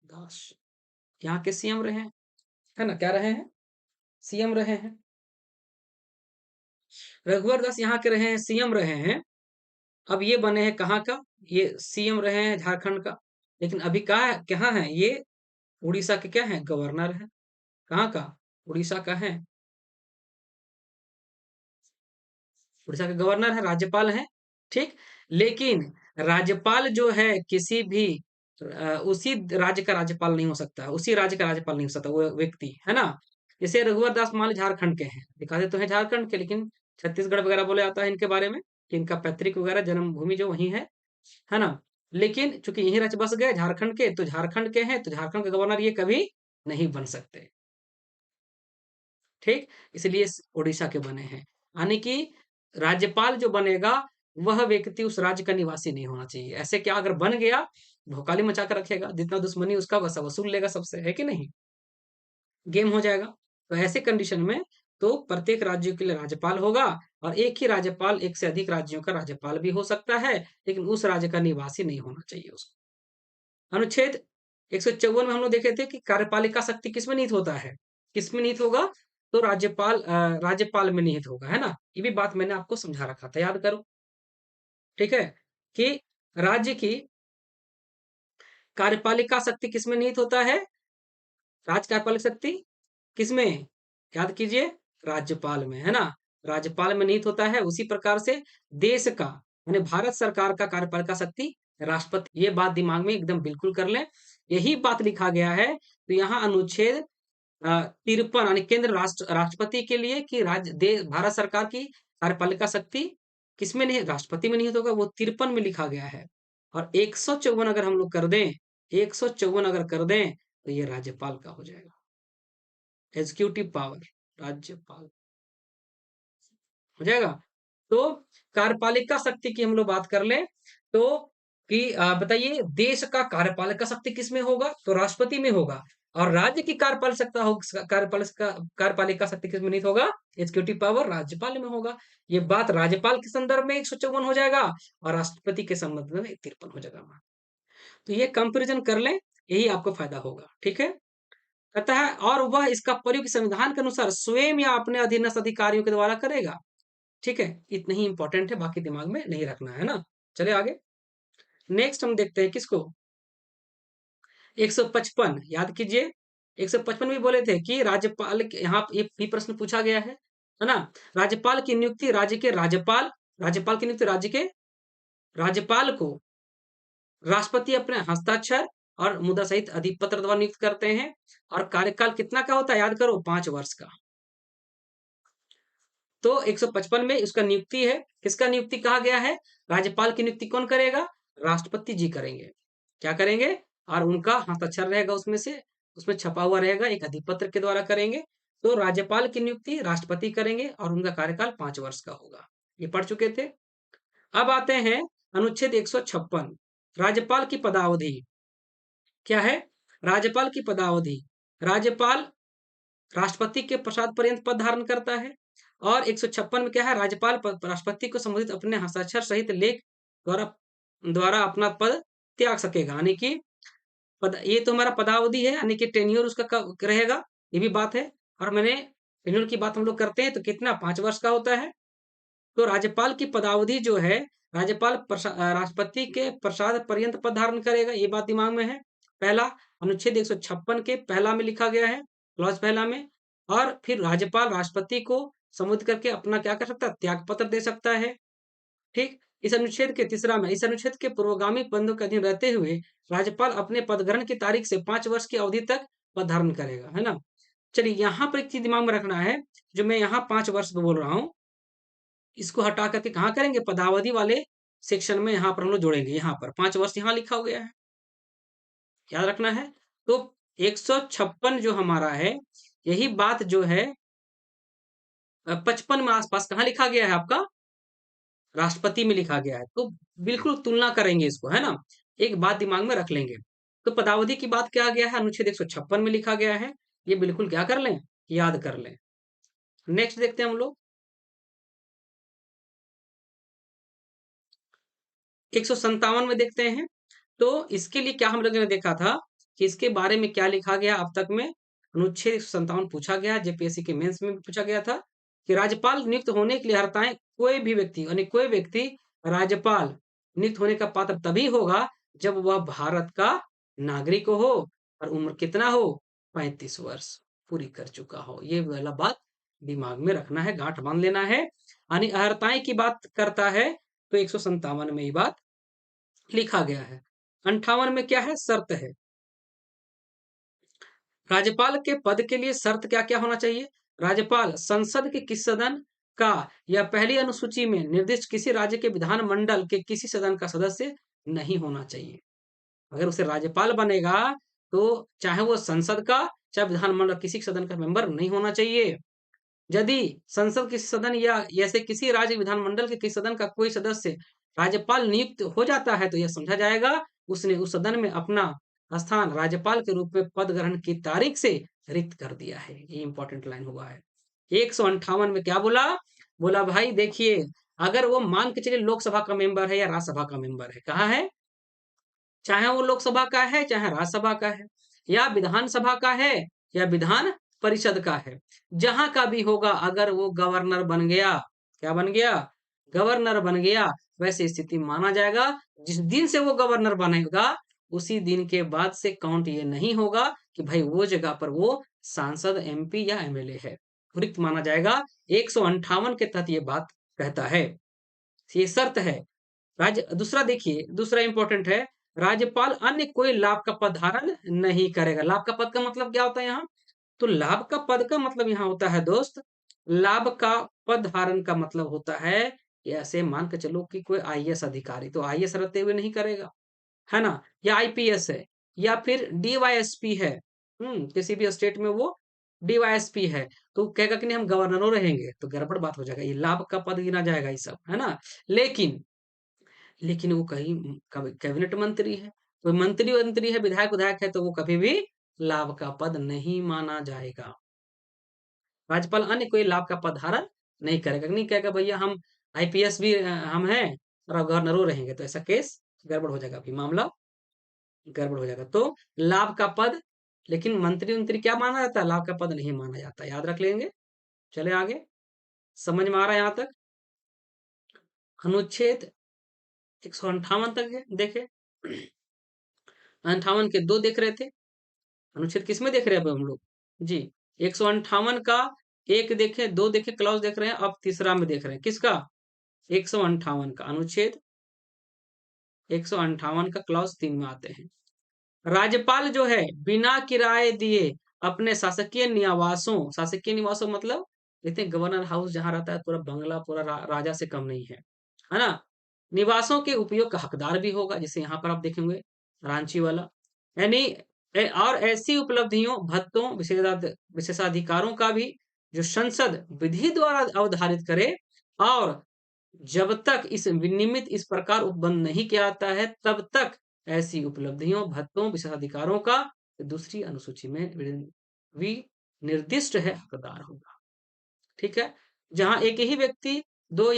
दास यहाँ के सीएम रहे हैं, है ना? क्या रहे हैं? सीएम रहे हैं। रघुवर दास यहाँ के रहे हैं, सीएम रहे हैं। अब ये बने हैं कहाँ का? ये सीएम रहे हैं झारखंड का। लेकिन अभी कहाँ कहाँ है ये? उड़ीसा के क्या है? गवर्नर है। कहाँ का? उड़ीसा का है। उड़ीसा के गवर्नर है, राज्यपाल है। ठीक। लेकिन राज्यपाल जो है किसी भी उसी राज्य का राज्यपाल नहीं हो सकता, उसी राज्य का राज्यपाल नहीं हो सकता वो व्यक्ति, है ना? जैसे रघुवर दास मान लो झारखंड के हैं, दिखाते तो है झारखंड के, लेकिन छत्तीसगढ़ वगैरह बोला जाता है इनके बारे में कि इनका पैतृक वगैरह जन्मभूमि जो वही है ना? लेकिन चूंकि यहीं रच बस गए झारखंड के, तो झारखंड के हैं तो झारखंड के गवर्नर ये कभी नहीं बन सकते। ठीक, इसलिए उड़ीसा के बने हैं। यानी कि राज्यपाल जो बनेगा वह व्यक्ति उस राज्य का निवासी नहीं होना चाहिए। ऐसे क्या अगर बन गया, भौकाली मचा कर रखेगा, जितना दुश्मनी उसका वैसा वसूल लेगा सबसे, है कि नहीं? गेम हो जाएगा। तो ऐसे कंडीशन में तो प्रत्येक राज्य के लिए राज्यपाल होगा और एक ही राज्यपाल एक से अधिक राज्यों का राज्यपाल भी हो सकता है, लेकिन उस राज्य का निवासी नहीं होना चाहिए उसको। अनुच्छेद 154 में हम लोग देखे थे कि कार्यपालिका शक्ति किसमें निहित होता है? किसमें निहित होगा? तो राज्यपाल में निहित होगा, है ना? ये भी बात मैंने आपको समझा रखा था, याद करो। ठीक है? कि राज्य की कार्यपालिका शक्ति किसमें निहित होता है? राज्य कार्यपालिक शक्ति किसमें? याद कीजिए, राज्यपाल में, है ना? राज्यपाल में निहित होता है, उसी प्रकार से देश का यानी भारत सरकार का कार्यपालिका शक्ति राष्ट्रपति। ये बात दिमाग में एकदम बिल्कुल कर लें। यही बात लिखा गया है तो यहाँ अनुच्छेद 53 यानी केंद्र राष्ट्रपति के लिए कि भारत सरकार की कार्यपालिका शक्ति किसमें नहीं, राष्ट्रपति में निहित होगा, वो 53 में लिखा गया है। और 154 अगर हम लोग कर दें, 154 अगर कर दें तो ये राज्यपाल का हो जाएगा। एग्जीक्यूटिव पावर राज्यपाल हो जाएगा। तो कार्यपालिका शक्ति की हम लोग बात कर लें तो कि बताइए देश का कार्यपालिका शक्ति किसमें होगा, तो राष्ट्रपति में होगा। और राज्य की कार्यपालिका हो कार्यपालिका शक्ति किसमें निहित होगा, एग्जीक्यूटिव पावर राज्यपाल में होगा। ये बात राज्यपाल के संदर्भ में 154 हो जाएगा और राष्ट्रपति के संबंध में 53 हो जाएगा। तो ये कंपेरिजन कर लें, यही आपको फायदा होगा। ठीक है, कहता है और वह इसका प्रयोग संविधान के अनुसार स्वयं या अपने अधीनस्थ अधिकारियों के द्वारा करेगा। ठीक है, इतना ही इंपॉर्टेंट है, बाकी दिमाग में नहीं रखना है ना। चले आगे, नेक्स्ट हम देखते हैं किसको, 155 याद कीजिए। 155 में बोले थे कि राज्यपाल यहाँ ये भी प्रश्न पूछा गया है ना। राज्यपाल की नियुक्ति राज्य के राज्यपाल की नियुक्ति राज्य के राज्यपाल को राष्ट्रपति अपने हस्ताक्षर और मुद्रा सहित अधिपत्र द्वारा नियुक्त करते हैं। और कार्यकाल कितना का होता है, याद करो 5 वर्ष का। तो 155 में उसका नियुक्ति है, किसका नियुक्ति कहा गया है, राज्यपाल की नियुक्ति कौन करेगा, राष्ट्रपति जी करेंगे। क्या करेंगे, और उनका हस्ताक्षर रहेगा उसमें छपा हुआ रहेगा, एक अधिपत्र के द्वारा करेंगे। तो राज्यपाल की नियुक्ति राष्ट्रपति करेंगे और उनका कार्यकाल 5 वर्ष का होगा। ये पढ़ चुके थे। अब आते हैं अनुच्छेद 156, राज्यपाल की पदावधि क्या है। राज्यपाल की पदावधि, राज्यपाल राष्ट्रपति के पश्चात पर्यंत पद धारण करता है। और 156 में क्या है, राज्यपाल राष्ट्रपति को संबोधित अपने हस्ताक्षर सहित लेख द्वारा अपना पद त्याग सकेगा। यानी कि ये तो हमारा पदावधि है, यानी कि टेन्योर उसका कब रहेगा, ये भी बात है। और मैंने टेन्योर की बात हम लोग करते हैं तो कितना 5 वर्ष का होता है। तो राज्यपाल की पदावधि जो है, राज्यपाल राष्ट्रपति के प्रसाद पर्यंत पद धारण करेगा, ये बात दिमाग में है। पहला अनुच्छेद 156 के पहला में लिखा गया है, क्लॉज पहला में। और फिर राज्यपाल राष्ट्रपति को संबोधित करके अपना क्या कर सकता है, त्याग पत्र दे सकता है। ठीक, इस अनुच्छेद के तीसरा में, इस अनुच्छेद के पूर्वगामी बंधों के अधीन रहते हुए राज्यपाल अपने पद ग्रहण की तारीख से 5 वर्ष की अवधि तक पद धारण करेगा, है ना। चलिए यहाँ पर एक चीज दिमाग में रखना है, जो मैं यहाँ 5 वर्ष बोल रहा हूँ, इसको हटा करके कहाँ करेंगे, पदावधि वाले सेक्शन में यहाँ पर हम लोग जोड़ेंगे। यहाँ पर 5 वर्ष यहाँ लिखा हो गया है, याद रखना है। तो 156 जो हमारा है, यही बात जो है 55 में आसपास कहाँ लिखा गया है, आपका राष्ट्रपति में लिखा गया है। तो बिल्कुल तुलना करेंगे इसको, है ना। एक बात दिमाग में रख लेंगे। तो पदावधि की बात क्या गया है, अनुच्छेद 156 में लिखा गया है, ये बिल्कुल क्या कर लें, याद कर लें। नेक्स्ट देखते हैं हम लोग 157 में देखते हैं। तो इसके लिए क्या हम लोगों ने देखा था कि इसके बारे में क्या लिखा गया अब तक में, अनुच्छेद 157 पूछा गया, जेपीएससी के मेंस में भी पूछा गया था कि राज्यपाल नियुक्त होने के लिए हरताएं कोई भी व्यक्ति यानी कोई व्यक्ति राज्यपाल नियुक्त होने का पात्र तभी होगा जब वह भारत का नागरिक हो और उम्र कितना हो, 35 वर्ष पूरी कर चुका हो। ये वाला बात दिमाग में रखना है, गांठ बांध लेना है। यानी अर्हताएं की बात करता है तो 157 में ये बात लिखा गया है। 58 में क्या है, शर्त है। राज्यपाल के पद के लिए शर्त क्या क्या होना चाहिए, राज्यपाल संसद के किस सदन का या पहली अनुसूची में निर्दिष्ट किसी राज्य के विधानमंडल के किसी सदन का सदस्य नहीं होना चाहिए। अगर उसे राज्यपाल बनेगा तो चाहे वो संसद का चाहे विधानमंडल किसी सदन का मेंबर नहीं होना चाहिए। यदि संसद के सदन या ऐसे किसी राज्य विधानमंडल के किसी सदन का कोई सदस्य राज्यपाल नियुक्त हो जाता है तो यह समझा जाएगा उसने उस सदन में अपना स्थान राज्यपाल के रूप में पद ग्रहण की तारीख से रिक्त कर दिया है। ये इंपॉर्टेंट लाइन हुआ है। 158 में क्या बोला, बोला भाई देखिए, अगर वो मान के चलिए लोकसभा का मेंबर है या राज्यसभा का मेंबर है, कहाँ है, चाहे वो लोकसभा का है चाहे राज्यसभा का है या विधानसभा का है या विधान परिषद का है, जहां का भी होगा, अगर वो गवर्नर बन गया, क्या बन गया, गवर्नर बन गया, वैसे स्थिति माना जाएगा जिस दिन से वो गवर्नर बनेगा उसी दिन के बाद से काउंट ये नहीं होगा कि भाई वो जगह पर वो सांसद एमपी या एमएलए है, रिक्त माना जाएगा। 158 के तहत ये बात कहता है, ये शर्त है। राज्य दूसरा देखिए, दूसरा इंपॉर्टेंट है, राज्यपाल अन्य कोई लाभ का पद धारण नहीं करेगा। लाभ का पद का मतलब क्या होता है यहाँ? तो लाभ का पद का मतलब यहाँ होता है दोस्त, लाभ का पद धारण का मतलब होता है कि ऐसे मान के चलो कि कोई आईएएस अधिकारी, तो आईएएस रहते हुए नहीं करेगा, है ना? या आईपीएस है, या फिर डीवाईएसपी है, किसी भी स्टेट में वो डीवाईएसपी है, तो कहेगा कि नहीं हम गवर्नरों रहेंगे, तो गड़बड़ बात हो जाएगा, ये लाभ का पद गिना जाएगा ये सब, है ना? लेकिन लेकिन वो कहीं कैबिनेट मंत्री है, कोई मंत्री है, विधायक है, तो वो कभी भी लाभ का पद नहीं माना जाएगा। राज्यपाल अन्य कोई लाभ का पद धारण नहीं करेगा, नहीं कहेगा भैया हम आईपीएस भी हम हैं और अब गवर्नरों रहेंगे, तो ऐसा केस गड़बड़ हो जाएगा, अभी मामला गड़बड़ हो जाएगा। तो लाभ का पद, लेकिन मंत्री क्या माना जाता है? लाभ का पद नहीं माना जाता, याद रख लेंगे। चले आगे, समझ में आ रहा है यहाँ तक? अनुच्छेद 158 तक देखे, 58 के 2 देख रहे थे, अनुच्छेद किसमें देख रहे हैं अब हम लोग? जी, 158 का 1 देखे, 2 देखे, क्लॉज देख रहे हैं, अब तीसरा में देख रहे हैं, किसका? 158 का अनुच्छेद 158 का क्लॉज 3 में आते हैं। राज्यपाल जो है बिना किराए दिए अपने शासकीय निवासों मतलब देखते हैं गवर्नर हाउस जहां रहता है, पूरा बंगला पूरा राजा से कम नहीं है ना? निवासों के उपयोग का हकदार भी होगा, जैसे यहाँ पर आप देखेंगे रांची वाला, यानी और ऐसी उपलब्धियों, भत्तों, विशेषाधिकारों का भी जो संसद विधि द्वारा अवधारित करे, और जब तक इस विनियमित इस प्रकार उपबंध नहीं किया जाता है, तब तक ऐसी उपलब्धियों, भत्तों, विशेषाधिकारों का दूसरी अनुसूची में निर्दिष्ट है हकदार होगा। ठीक है? जहां एक ही व्यक्ति दो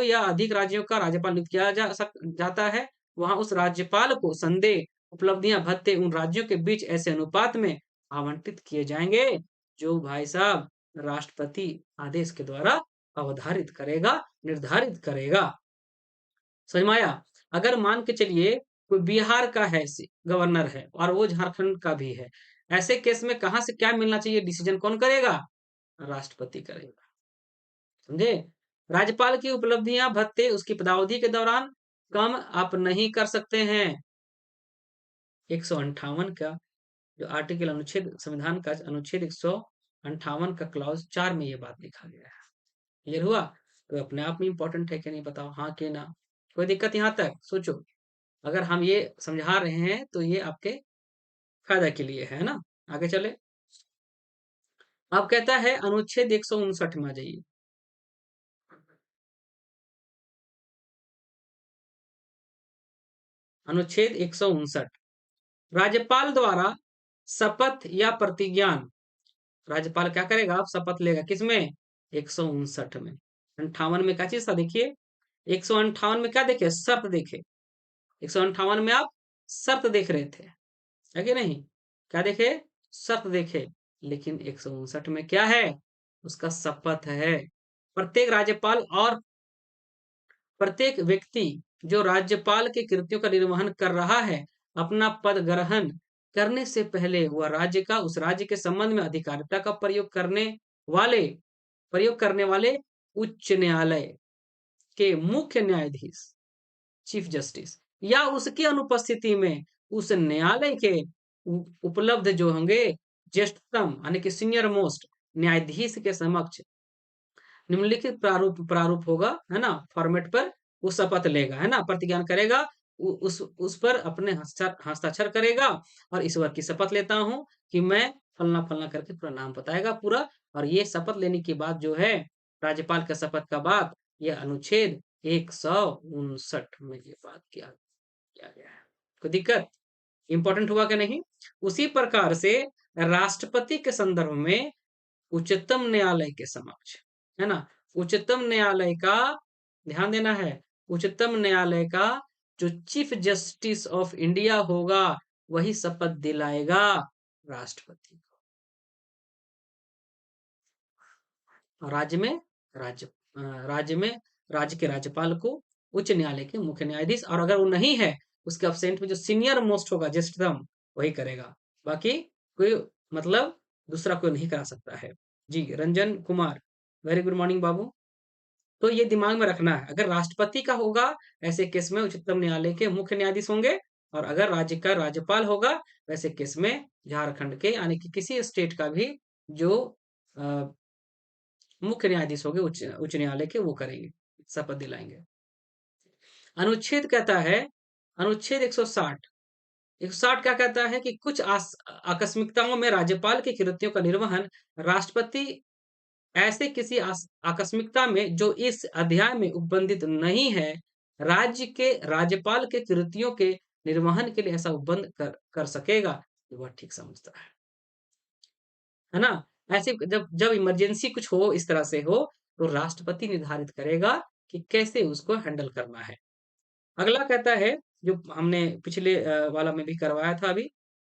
या अधिक राज्यों का राज्यपाल नियुक्त किया जाता है, वहां उस राज्यपाल को संदेह, उपलब्धियां, भत्ते उन राज्यों के बीच ऐसे अनुपात में आवंटित किए जाएंगे जो भाई साहब राष्ट्रपति आदेश के द्वारा अवधारित करेगा, निर्धारित करेगा। समझ में आया? अगर मान के चलिए कोई बिहार का है गवर्नर है और वो झारखंड का भी है, ऐसे केस में कहां से क्या मिलना चाहिए, डिसीजन कौन करेगा? राष्ट्रपति करेगा। समझे? राज्यपाल की उपलब्धियां, भत्ते उसकी पदावधि के दौरान कम आप नहीं कर सकते हैं। 158 का जो आर्टिकल अनुच्छेद संविधान का अनुच्छेद 158 का क्लॉज 4 में ये बात लिखा गया है। क्लियर हुआ? तो अपने आप में इंपॉर्टेंट है कि नहीं बताओ, हाँ कि ना? कोई दिक्कत यहाँ तक? सोचो, अगर हम ये समझा रहे हैं तो ये आपके फायदा के लिए है ना? आगे चले। अब कहता है अनुच्छेद 159 में आ जाइए। अनुच्छेद 159, राज्यपाल द्वारा शपथ या प्रतिज्ञान, राज्यपाल क्या करेगा? आप शपथ लेगा, किसमें? 159 में। 58 में क्या चीज था देखिए, 158 में क्या देखे? शर्त देखे। 158 में आप शर्त देख रहे थे, है कि नहीं? क्या देखे? शर्त देखे। लेकिन 159 में क्या है? उसका शपथ है। प्रत्येक राज्यपाल और प्रत्येक व्यक्ति जो राज्यपाल के कृत्यों का निर्वहन कर रहा है, अपना पद ग्रहण करने से पहले वह राज्य का उस राज्य के संबंध में अधिकारिता का वाले प्रयोग करने वाले उच्च न्यायालय के मुख्य न्यायाधीश, चीफ जस्टिस, या उसकी अनुपस्थिति में उस न्यायालय के उपलब्ध जो होंगे ज्येष्ठतम यानी कि सीनियर मोस्ट न्यायाधीश के समक्ष निम्नलिखित प्रारूप होगा, है ना? फॉर्मेट पर वो शपथ लेगा, है ना? प्रतिज्ञान करेगा, उस पर अपने हस्ताक्षर करेगा और ईश्वर की शपथ लेता हूं कि मैं फलना फलना करके पूरा नाम बताएगा पूरा। और ये शपथ लेने की बात जो है, राज्यपाल का शपथ का बात, यह अनुच्छेद 159 में ये बात किया गया है। कोई दिक्कत? इंपॉर्टेंट हुआ कि नहीं? उसी प्रकार से राष्ट्रपति के संदर्भ में उच्चतम न्यायालय के समक्ष, है ना? उच्चतम न्यायालय का ध्यान देना है, उच्चतम न्यायालय का जो चीफ जस्टिस ऑफ इंडिया होगा, वही शपथ दिलाएगा राष्ट्रपति को। राज्य में राज्य के राज्यपाल को उच्च न्यायालय के मुख्य न्यायाधीश, और अगर वो नहीं है, उसके अब्सेंट में जो सीनियर मोस्ट होगा, ज्येष्ठतम, वही करेगा। बाकी कोई मतलब दूसरा कोई नहीं करा सकता है। जी, Ranjan Kumar. Very good morning बाबू। तो ये दिमाग में रखना है, अगर राष्ट्रपति का होगा ऐसे केस में उच्चतम न्यायालय के मुख्य न्यायाधीश होंगे, और अगर राज्य का राज्यपाल होगा वैसे केस में झारखंड के यानी कि किसी स्टेट का भी जो अ, मुख्य न्यायाधीश होंगे उच्च उच्च न्यायालय के, वो करेंगे, शपथ दिलाएंगे। अनुच्छेद कहता है, अनुच्छेद 160, 160 क्या कहता है कि कुछ आकस्मिकताओं में राज्यपाल की कृतियों का निर्वहन राष्ट्रपति ऐसे किसी आकस्मिकता में जो इस अध्याय में उपबंधित नहीं है, राज्य के राज्यपाल के कृतियों के निर्वहन के लिए ऐसा उपबंध कर सकेगा, तो वह ठीक समझता है ना? ऐसे जब जब इमरजेंसी कुछ हो, इस तरह से हो, तो राष्ट्रपति निर्धारित करेगा कि कैसे उसको हैंडल करना है। अगला कहता है, जो हमने पिछले वाला में भी करवाया था अभी,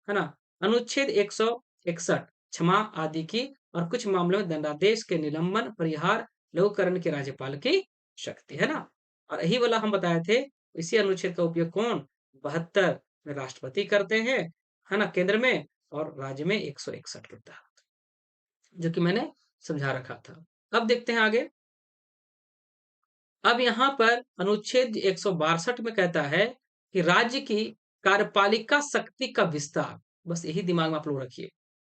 है ना? अनुच्छेद 161 क्षमा आदि की और कुछ मामलों में दंडादेश के निलंबन, परिहार, लघुकरण की राज्यपाल की शक्ति, है ना? और यही वाला हम बताए थे, इसी अनुच्छेद का उपयोग कौन? 72 में राष्ट्रपति करते हैं, है ना? केंद्र में, और राज्य में 161 के तहत, जो कि मैंने समझा रखा था। अब देखते हैं आगे। अब यहाँ पर अनुच्छेद 162 में कहता है कि राज्य की कार्यपालिका शक्ति का विस्तार, बस यही दिमाग में आप लोग रखिए।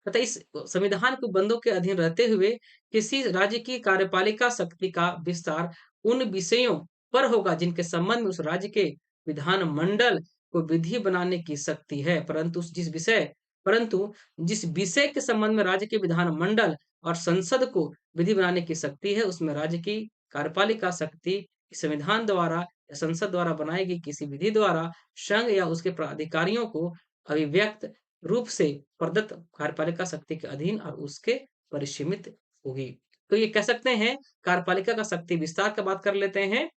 तथा इस संविधान के बंदों के अधीन रहते हुए किसी राज्य की कार्यपालिका शक्ति का विस्तार उन विषयों पर होगा जिनके संबंध में उस राज्य के विधानमंडल को विधि बनाने की शक्ति है, परंतु जिस विषय के संबंध में राज्य के विधानमंडल और संसद को विधि बनाने की शक्ति है, उसमें राज्य की कार्यपालिका शक्ति संविधान द्वारा या संसद द्वारा बनाई गई किसी विधि द्वारा संघ या उसके प्राधिकारियों को अभिव्यक्त रूप से प्रदत्त कार्यपालिका शक्ति के अधीन और उसके परिसीमित होगी। तो ये कह सकते हैं, कार्यपालिका का शक्ति विस्तार का बात कर लेते हैं।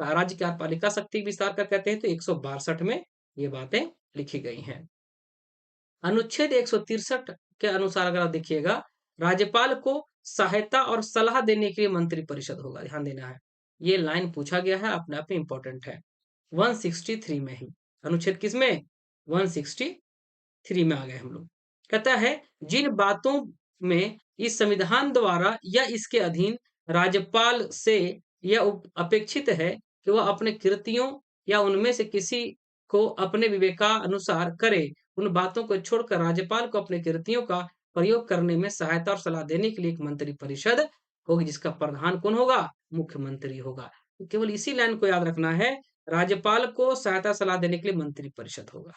राज्य कार्यपालिका शक्ति विस्तार का कहते हैं, तो 162 में ये बातें लिखी गई हैं। अनुच्छेद 163 के अनुसार अगर आप देखिएगा, राज्यपाल को सहायता और सलाह देने के लिए मंत्रिपरिषद होगा, ध्यान देना है। ये लाइन पूछा गया है, अपने आप में इंपॉर्टेंट है। 163 में ही, अनुच्छेद किसमें? 163 में आ गए हम लोग। कहता है, जिन बातों में इस संविधान द्वारा या इसके अधीन राज्यपाल से यह अपेक्षित है कि वह अपने कृतियों या उनमें से किसी को अपने विवेकानुसार करे, उन बातों को छोड़कर राज्यपाल को अपने कृतियों का प्रयोग करने में सहायता और सलाह देने के लिए एक मंत्रिपरिषद होगी, जिसका प्रधान कौन होगा? मुख्यमंत्री होगा। तो केवल इसी लाइन को याद रखना है, राज्यपाल को सहायता सलाह देने के लिए मंत्रिपरिषद होगा,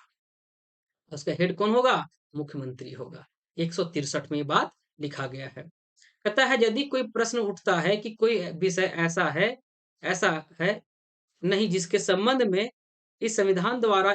उसका हेड कौन होगा? मुख्यमंत्री होगा। 163 में ये बात लिखा गया है। कहता है, यदि कोई प्रश्न उठता है कि कोई विषय ऐसा है नहीं जिसके संबंध में इस संविधान द्वारा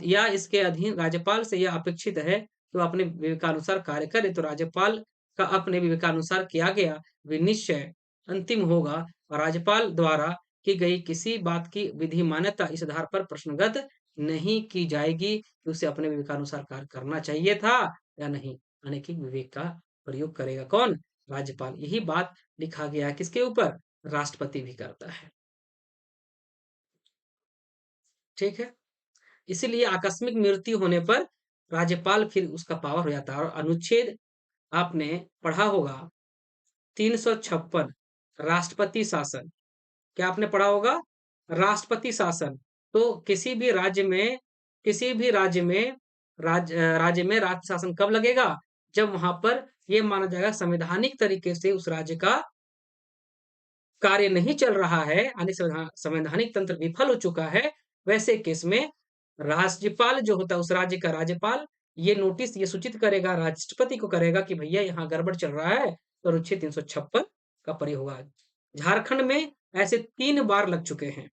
या इसके अधीन राज्यपाल से यह अपेक्षित है कि वह अपने विवेकानुसार कार्य करे, तो राज्यपाल का अपने विवेकानुसार किया गया विनिश्चय अंतिम होगा और राज्यपाल द्वारा की गई किसी बात की विधि मान्यता इस आधार पर प्रश्नगत नहीं की जाएगी कि उसे अपने विवेकानुसार कार्य करना चाहिए था या नहीं, यानी कि विवेक का प्रयोग करेगा कौन? राज्यपाल। यही बात लिखा गया है किसके ऊपर? राष्ट्रपति भी करता है। ठीक है, इसीलिए आकस्मिक मृत्यु होने पर राज्यपाल फिर उसका पावर हो जाता है। और अनुच्छेद आपने पढ़ा होगा 356, राष्ट्रपति शासन। क्या आपने पढ़ा होगा? राष्ट्रपति शासन। तो किसी भी राज्य में राज्य शासन कब लगेगा? जब वहां पर यह माना जाएगा संवैधानिक तरीके से उस राज्य का कार्य नहीं चल रहा है, यानी संवैधानिक तंत्र विफल हो चुका है, वैसे केस में राज्यपाल जो होता है, उस राज्य का राज्यपाल, ये नोटिस ये सूचित करेगा, राष्ट्रपति को करेगा कि भैया यहाँ गड़बड़ चल रहा है, तो अनुच्छेद 356 का प्रयोग होगा। झारखंड में ऐसे 3 बार लग चुके हैं।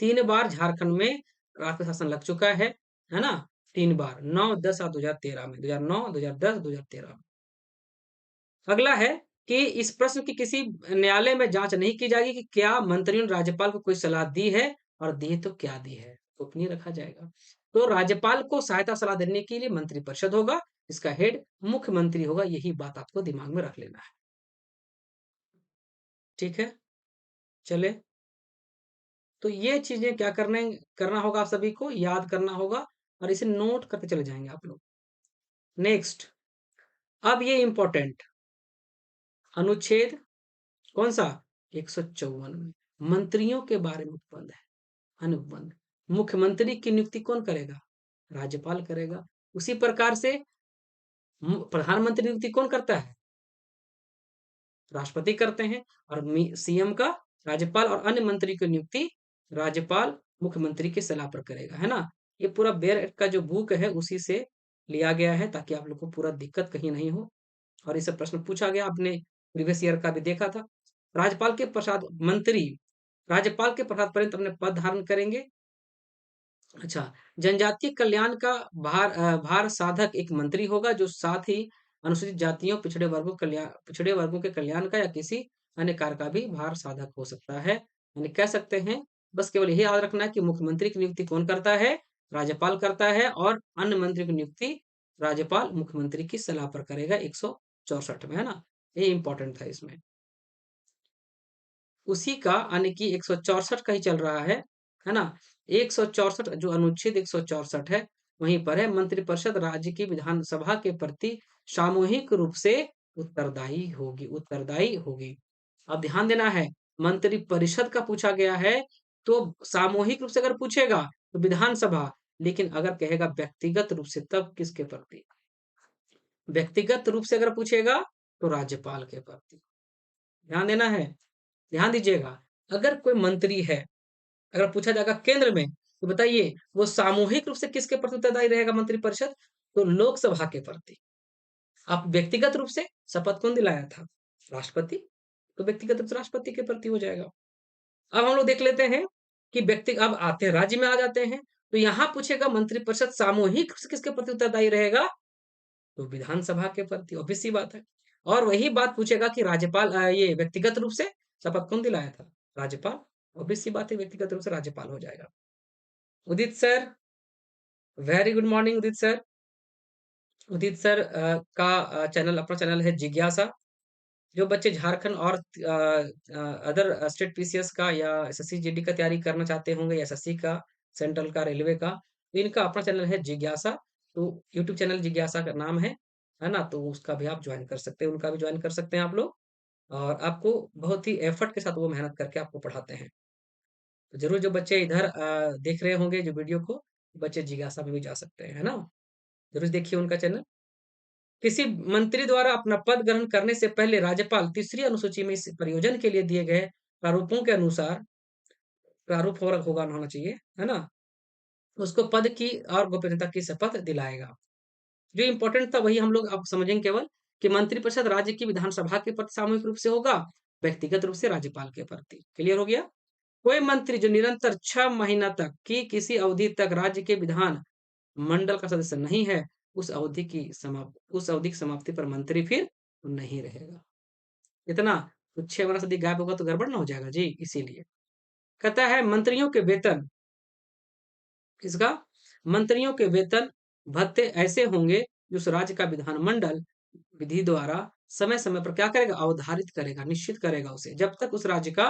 3 बार झारखंड में राष्ट्र शासन लग चुका है ना? 3 बार, 9, 10 और 2013 में, 2009, 2010, 2013 में। अगला है कि इस प्रश्न की किसी न्यायालय में जांच नहीं की जाएगी कि क्या मंत्रियों ने राज्यपाल को कोई सलाह दी है, और दी तो क्या दी है, गोपनीय रखा जाएगा। तो राज्यपाल को सहायता सलाह देने के लिए मंत्रिपरिषद होगा, इसका हेड मुख्यमंत्री होगा। यही बात आपको दिमाग में रख लेना है। ठीक है, चले। तो ये चीजें क्या करना होगा, आप सभी को याद करना होगा और इसे नोट करते चले जाएंगे आप लोग। नेक्स्ट, अब ये इंपॉर्टेंट, अनुच्छेद कौन सा 154 में मंत्रियों के बारे में उपबंध है, अनुबंध। मुख्यमंत्री की नियुक्ति कौन करेगा? राज्यपाल करेगा। उसी प्रकार से प्रधानमंत्री नियुक्ति कौन करता है? राष्ट्रपति करते हैं। और सीएम का राज्यपाल और अन्य मंत्री की नियुक्ति राज्यपाल मुख्यमंत्री की सलाह पर करेगा, है ना। ये पूरा बेयर का जो बुक है उसी से लिया गया है, ताकि आप लोग को पूरा दिक्कत कहीं नहीं हो। और ये सब प्रश्न पूछा गया, आपने प्रीवियस ईयर का भी देखा था। राज्यपाल के पश्चात मंत्री राज्यपाल के पश्चात पर्यंत अपने पद धारण करेंगे। अच्छा, जनजातीय कल्याण का भार साधक एक मंत्री होगा, जो साथ ही अनुसूचित जातियों, पिछड़े वर्गों के कल्याण का या किसी अन्य कार्य का भी भार साधक हो सकता है। यानी कह सकते हैं, बस केवल यही याद रखना है कि मुख्यमंत्री की नियुक्ति कौन करता है? राज्यपाल करता है, और अन्य मंत्री की नियुक्ति राज्यपाल मुख्यमंत्री की सलाह पर करेगा 164 में, है ना। ये इंपॉर्टेंट था इसमें। उसी का यानी कि 164 का ही चल रहा है ना। 164 जो अनुच्छेद 164 है, वहीं पर है मंत्रिपरिषद राज्य की विधानसभा के प्रति सामूहिक रूप से उत्तरदायी होगी। अब ध्यान देना है, मंत्रिपरिषद का पूछा गया है, तो सामूहिक रूप से अगर पूछेगा तो विधानसभा, लेकिन अगर कहेगा व्यक्तिगत रूप से तब किसके प्रति? व्यक्तिगत रूप से अगर पूछेगा तो राज्यपाल के प्रति। ध्यान देना है, ध्यान दीजिएगा। अगर कोई मंत्री है, अगर पूछा जाएगा केंद्र में, तो बताइए वो सामूहिक रूप से किसके प्रति उत्तरदायी रहेगा मंत्रिपरिषद? तो लोकसभा के प्रति। आप व्यक्तिगत रूप से शपथ कौन दिलाया था? राष्ट्रपति। तो व्यक्तिगत रूप से राष्ट्रपति के प्रति हो जाएगा। अब हम लोग देख लेते हैं कि व्यक्ति, अब आते हैं राज्य में आ जाते हैं, तो यहां पूछेगा मंत्रिपरिषद सामूहिक रूप से किसके प्रति उत्तरदायी रहेगा? तो विधानसभा के प्रति, ऑब्वियस सी बात है। और वही बात पूछेगा कि राज्यपाल ये व्यक्तिगत रूप से शपथ कौन दिलाया था? राज्यपाल। ऑब्वियस सी बात है, व्यक्तिगत रूप से राज्यपाल हो जाएगा। उदित सर, वेरी गुड मॉर्निंग उदित सर। उदित सर का चैनल, अपना चैनल है जिज्ञासा। जो बच्चे झारखंड और अदर स्टेट पीसीएस का या एसएससी जीडी का तैयारी करना चाहते होंगे, या एसएससी का, सेंट्रल का, रेलवे का, तो इनका अपना चैनल है जिज्ञासा। तो यूट्यूब चैनल जिज्ञासा का नाम है ना। तो उसका भी आप ज्वाइन कर सकते हैं, उनका भी ज्वाइन कर सकते हैं आप लोग। और आपको बहुत ही एफर्ट के साथ वो मेहनत करके आपको पढ़ाते हैं। तो जरूर जो बच्चे इधर देख रहे होंगे जो वीडियो को, बच्चे जिज्ञासा में भी जा सकते हैं, है ना। जरूर देखिए उनका चैनल। किसी मंत्री द्वारा अपना पद ग्रहण करने से पहले राज्यपाल तीसरी अनुसूची में इस प्रयोजन के लिए दिए गए प्रारूपों के अनुसार, प्रारूप होगा होना चाहिए, है ना, उसको पद की और गोपनीयता की शपथ दिलाएगा। जो इंपॉर्टेंट था वही हम लोग अब समझेंगे केवल, कि मंत्रिपरिषद राज्य की विधानसभा के प्रति सामूहिक रूप से होगा, व्यक्तिगत रूप से राज्यपाल के प्रति। क्लियर हो गया। कोई मंत्री जो निरंतर 6 महीना तक की किसी अवधि तक राज्य के विधान मंडल का सदस्य नहीं है, उस अवधि की समाप्ति पर मंत्री फिर नहीं रहेगा। इतना, तो 6 वर्ष अधिक गायब होगा तो गड़बड़ ना हो जाएगा जी, इसीलिए। कहता है मंत्रियों के वेतन, किसका? मंत्रियों के वेतन भत्ते ऐसे होंगे जो उस राज्य का विधानमंडल विधि द्वारा समय समय पर क्या करेगा? अवधारित करेगा, निश्चित करेगा उसे। जब तक उस राज्य का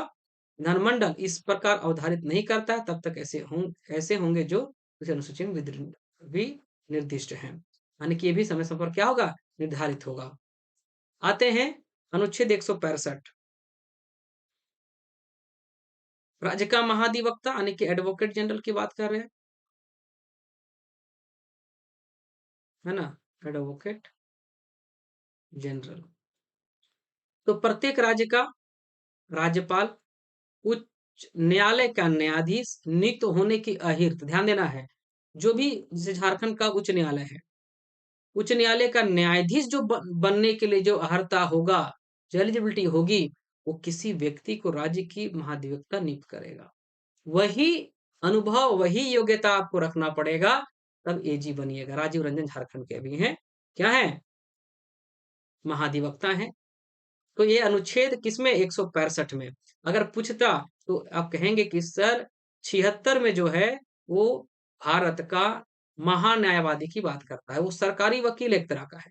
विधानमंडल इस प्रकार अवधारित नहीं करता है, तब तक ऐसे होंगे जो उस अनुसूची में भी निर्दिष्ट हैं। यानी कि ये भी समय समय पर क्या होगा? निर्धारित होगा। आते हैं अनुच्छेद 165, राज्य का महाधिवक्ता यानी कि एडवोकेट जनरल की बात कर रहे हैं, है ना, एडवोकेट जनरल। तो प्रत्येक राज्य का राज्यपाल, उच्च न्यायालय का न्यायाधीश नियुक्त होने की अहिर्त, ध्यान देना है, जो भी, जैसे झारखंड का उच्च न्यायालय है, उच्च न्यायालय का न्यायाधीश जो बनने के लिए जो अर्हता होगा, जो एलिजिबिलिटी होगी, वो किसी व्यक्ति को राज्य की महाधिवक्ता नियुक्त करेगा। वही अनुभव, वही योग्यता आपको रखना पड़ेगा, तब एजी बनिएगा। राजीव रंजन झारखंड के अभी हैं, क्या है? महाधिवक्ता हैं। तो ये अनुच्छेद किसमें? 165 में। अगर पूछता तो आप कहेंगे कि सर 76 में जो है वो भारत का महान्यायवादी की बात करता है, वो सरकारी वकील एक तरह का है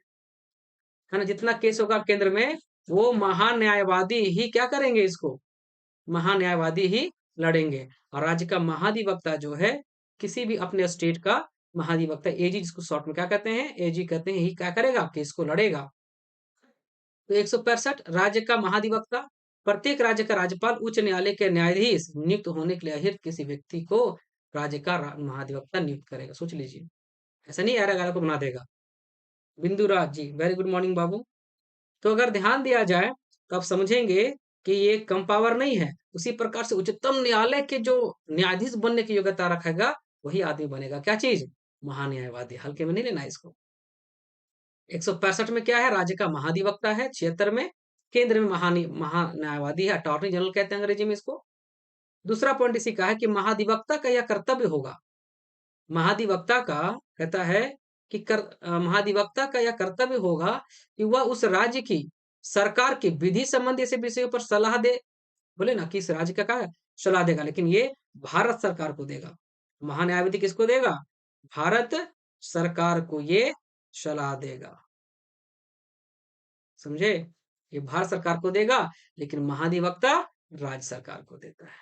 ना। जितना केस होगा केंद्र में, वो महान्यायवादी ही क्या करेंगे? इसको महान्यायवादी ही लड़ेंगे। और राज्य का महाधिवक्ता जो है, किसी भी अपने स्टेट का महाधिवक्ता, एजी जिसको शॉर्ट में क्या कहते हैं? एजी कहते हैं, यही क्या करेगा? केस को लड़ेगा। तो 165 राज्य का महाधिवक्ता, प्रत्येक राज्य का राज्यपाल उच्च न्यायालय के न्यायाधीश नियुक्त होने के लिए अहिर्त किसी व्यक्ति को राज्य का महाधिवक्ता नियुक्त करेगा। सोच लीजिए, ऐसा नहीं यार को बना देगा। बिंदुराज जी, वेरी गुड मॉर्निंग बाबू। तो अगर ध्यान दिया जाए तो आप समझेंगे कि ये कम पावर नहीं है। उसी प्रकार से उच्चतम न्यायालय के जो न्यायाधीश बनने की योग्यता रखेगा वही आदमी बनेगा। क्या चीज? महान्यायवादी। हल्के में नहीं लेना इसको। 165 में क्या है? राज्य का महाधिवक्ता है। 76 में केंद्र में महान्यायवादी है, अटॉर्नी जनरल कहते हैं अंग्रेजी में इसको। दूसरा पॉइंट इसी का है कि महाधिवक्ता का यह कर्तव्य होगा, महाधिवक्ता का कहता है कि महाधिवक्ता का यह कर्तव्य होगा कि वह उस राज्य की सरकार के विधि संबंधी ऐसे विषयों पर सलाह दे। बोले ना कि इस राज्य का क्या सलाह देगा, लेकिन ये भारत सरकार को देगा। महान्यायवादी किसको देगा? भारत सरकार को ये सलाह देगा। समझे? ये भारत सरकार को देगा, लेकिन महाधिवक्ता राज्य सरकार को देता है।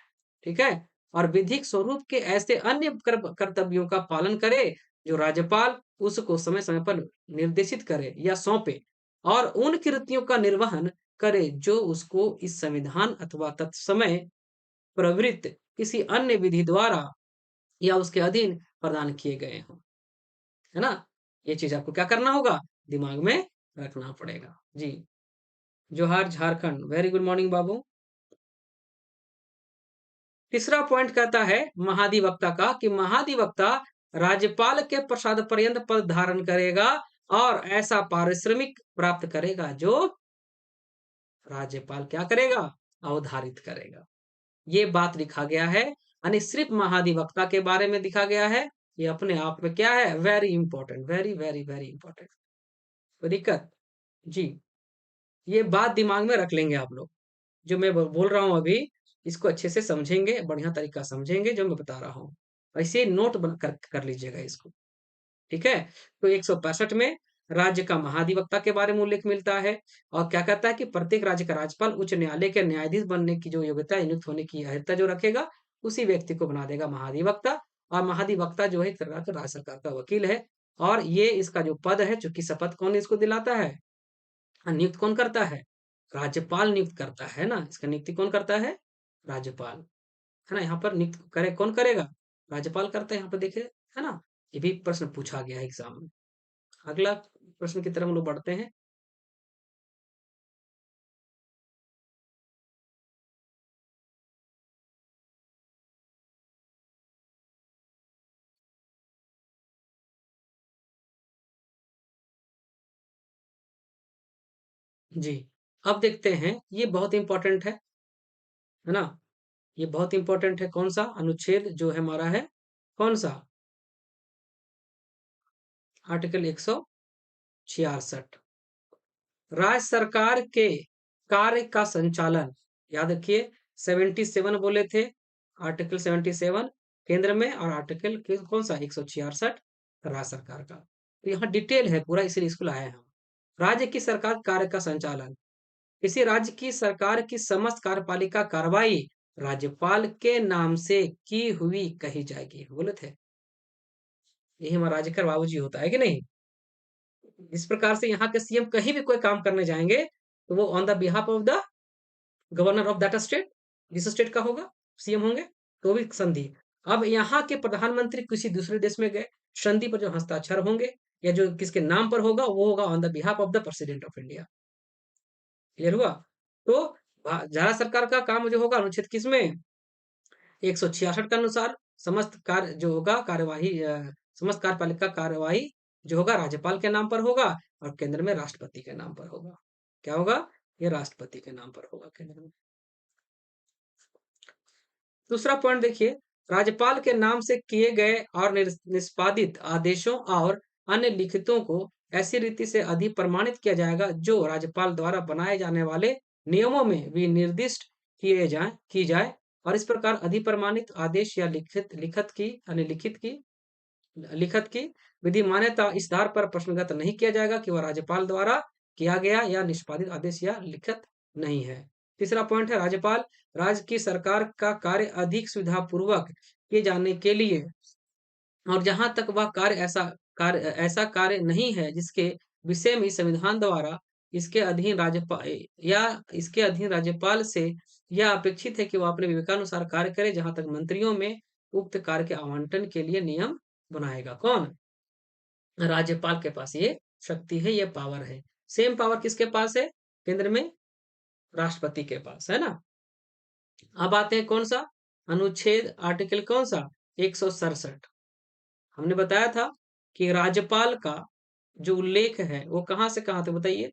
ठीक है? और विधिक स्वरूप के ऐसे अन्य कर्तव्यों का पालन करे जो राज्यपाल उसको समय समय पर निर्देशित करे या सौंपे, और उन कृतियों का निर्वहन करे जो उसको इस संविधान अथवा तत्समय प्रवृत्त किसी अन्य विधि द्वारा या उसके अधीन प्रदान किए गए हों। है ना? ये चीज आपको क्या करना होगा? दिमाग में रखना पड़ेगा। जी, जोहार झारखंड, वेरी गुड मॉर्निंग बाबू। तीसरा पॉइंट कहता है महाधिवक्ता का कि महाधिवक्ता राज्यपाल के प्रसाद पर्यंत पद धारण करेगा और ऐसा पारिश्रमिक प्राप्त करेगा जो राज्यपाल क्या करेगा? अवधारित करेगा। ये बात लिखा गया है, यानी सिर्फ महाधिवक्ता के बारे में लिखा गया है। ये अपने आप में क्या है? Very important, very very very important. कोई दिक्कत? जी, ये बात दिमाग में रख लेंगे आप लोग। जो मैं बोल रहा हूँ अभी, इसको अच्छे से समझेंगे, बढ़िया तरीका समझेंगे जो मैं बता रहा हूँ। ऐसे नोट बन कर लीजिएगा इसको। ठीक है? तो 165 में राज्य का महाधिवक्ता के बारे में उल्लेख मिलता है, और क्या कहता है कि प्रत्येक राज्य का राज्यपाल उच्च न्यायालय के न्यायाधीश बनने की जो योग्यता नियुक्त होने की अर्हता जो रखेगा, उसी व्यक्ति को बना देगा महाधिवक्ता। और महाधिवक्ता जो है एक तरह का राज्य सरकार का वकील है, और ये इसका जो पद है, चूंकि शपथ कौन इसको दिलाता है, नियुक्त कौन करता है? राज्यपाल नियुक्त करता है ना। इसका नियुक्ति कौन करता है? राज्यपाल। है ना? यहाँ पर नियुक्त करे कौन करेगा? राज्यपाल करता है। यहाँ पर देखिए, है ना? ये भी प्रश्न पूछा गया है एग्जाम में। अगला प्रश्न की तरफ हम लोग बढ़ते हैं। जी, अब देखते हैं, ये बहुत इंपॉर्टेंट है ना? ये बहुत इंपॉर्टेंट है। कौन सा अनुच्छेद जो है हमारा है? कौन सा? आर्टिकल 166। राज्य सरकार के कार्य का संचालन, याद रखिए 77 बोले थे, आर्टिकल 77 केंद्र में, और आर्टिकल कौन सा 166 राज्य सरकार का। तो यहाँ डिटेल है पूरा, इसीलिए इसको लाए हैं हम। राज्य की सरकार कार्य का संचालन, किसी राज्य की सरकार की समस्त कार्यपालिका कार्रवाई राज्यपाल के नाम से की हुई कही जाएगी। बोले थे यही हमारा राज्य का बाबूजी होता है कि नहीं? इस प्रकार से यहाँ के सीएम कहीं भी कोई काम करने जाएंगे तो वो on the behalf of the governor of that state, जिस स्टेट का होगा सीएम होंगे, तो भी संधि। अब यहाँ के प्रधानमंत्री किसी दूसरे देश में गए, संधि पर जो हस्ताक्षर होंगे या जो किसके नाम पर होगा वो होगा on the behalf of the president of India. Clear हुआ? तो भारत सरकार का काम जो होगा अनुच्छेद किस में? 166 के अनुसार समस्त कार्य जो होगा कार्यवाही, समस्त कार्यपालिका कार्यवाही जो होगा राज्यपाल के नाम पर होगा, और केंद्र में राष्ट्रपति के नाम पर होगा। क्या होगा? ये राष्ट्रपति के नाम पर होगा केंद्र में। दूसरा पॉइंट देखिए, राज्यपाल के नाम से किए गए और निष्पादित आदेशों और अन्य लिखितों को ऐसी रीति से अधिप्रमाणित किया जाएगा जो राज्यपाल द्वारा बनाए जाने वाले नियमों में विनिर्दिष्ट की जाए, और इस प्रकार अधिप्रमाणित आदेश या लिखत की विधि मान्यता इस आधार पर प्रश्नगत नहीं किया जाएगा कि वह राज्यपाल द्वारा किया गया या निष्पादित आदेश या लिखत नहीं है। तीसरा पॉइंट है, राज्यपाल राज्य की सरकार का कार्य अधिक सुविधा पूर्वक किए जाने के लिए, और जहां तक वह कार्य ऐसा कार्य नहीं है जिसके विषय में संविधान द्वारा इसके अधीन राज्यपाल या इसके अधीन राज्यपाल से यह अपेक्षित है कि वह अपने विवेकानुसार कार्य करे, जहां तक मंत्रियों में उक्त कार्य के आवंटन के लिए नियम बनाएगा। कौन? राज्यपाल के पास ये शक्ति है, ये पावर है। सेम पावर किसके पास है? केंद्र में राष्ट्रपति के पास, है ना? अब आते हैं कौन सा अनुच्छेद, आर्टिकल कौन सा? 167। हमने बताया था कि राज्यपाल का जो उल्लेख है वो कहां से कहां तक बताइए?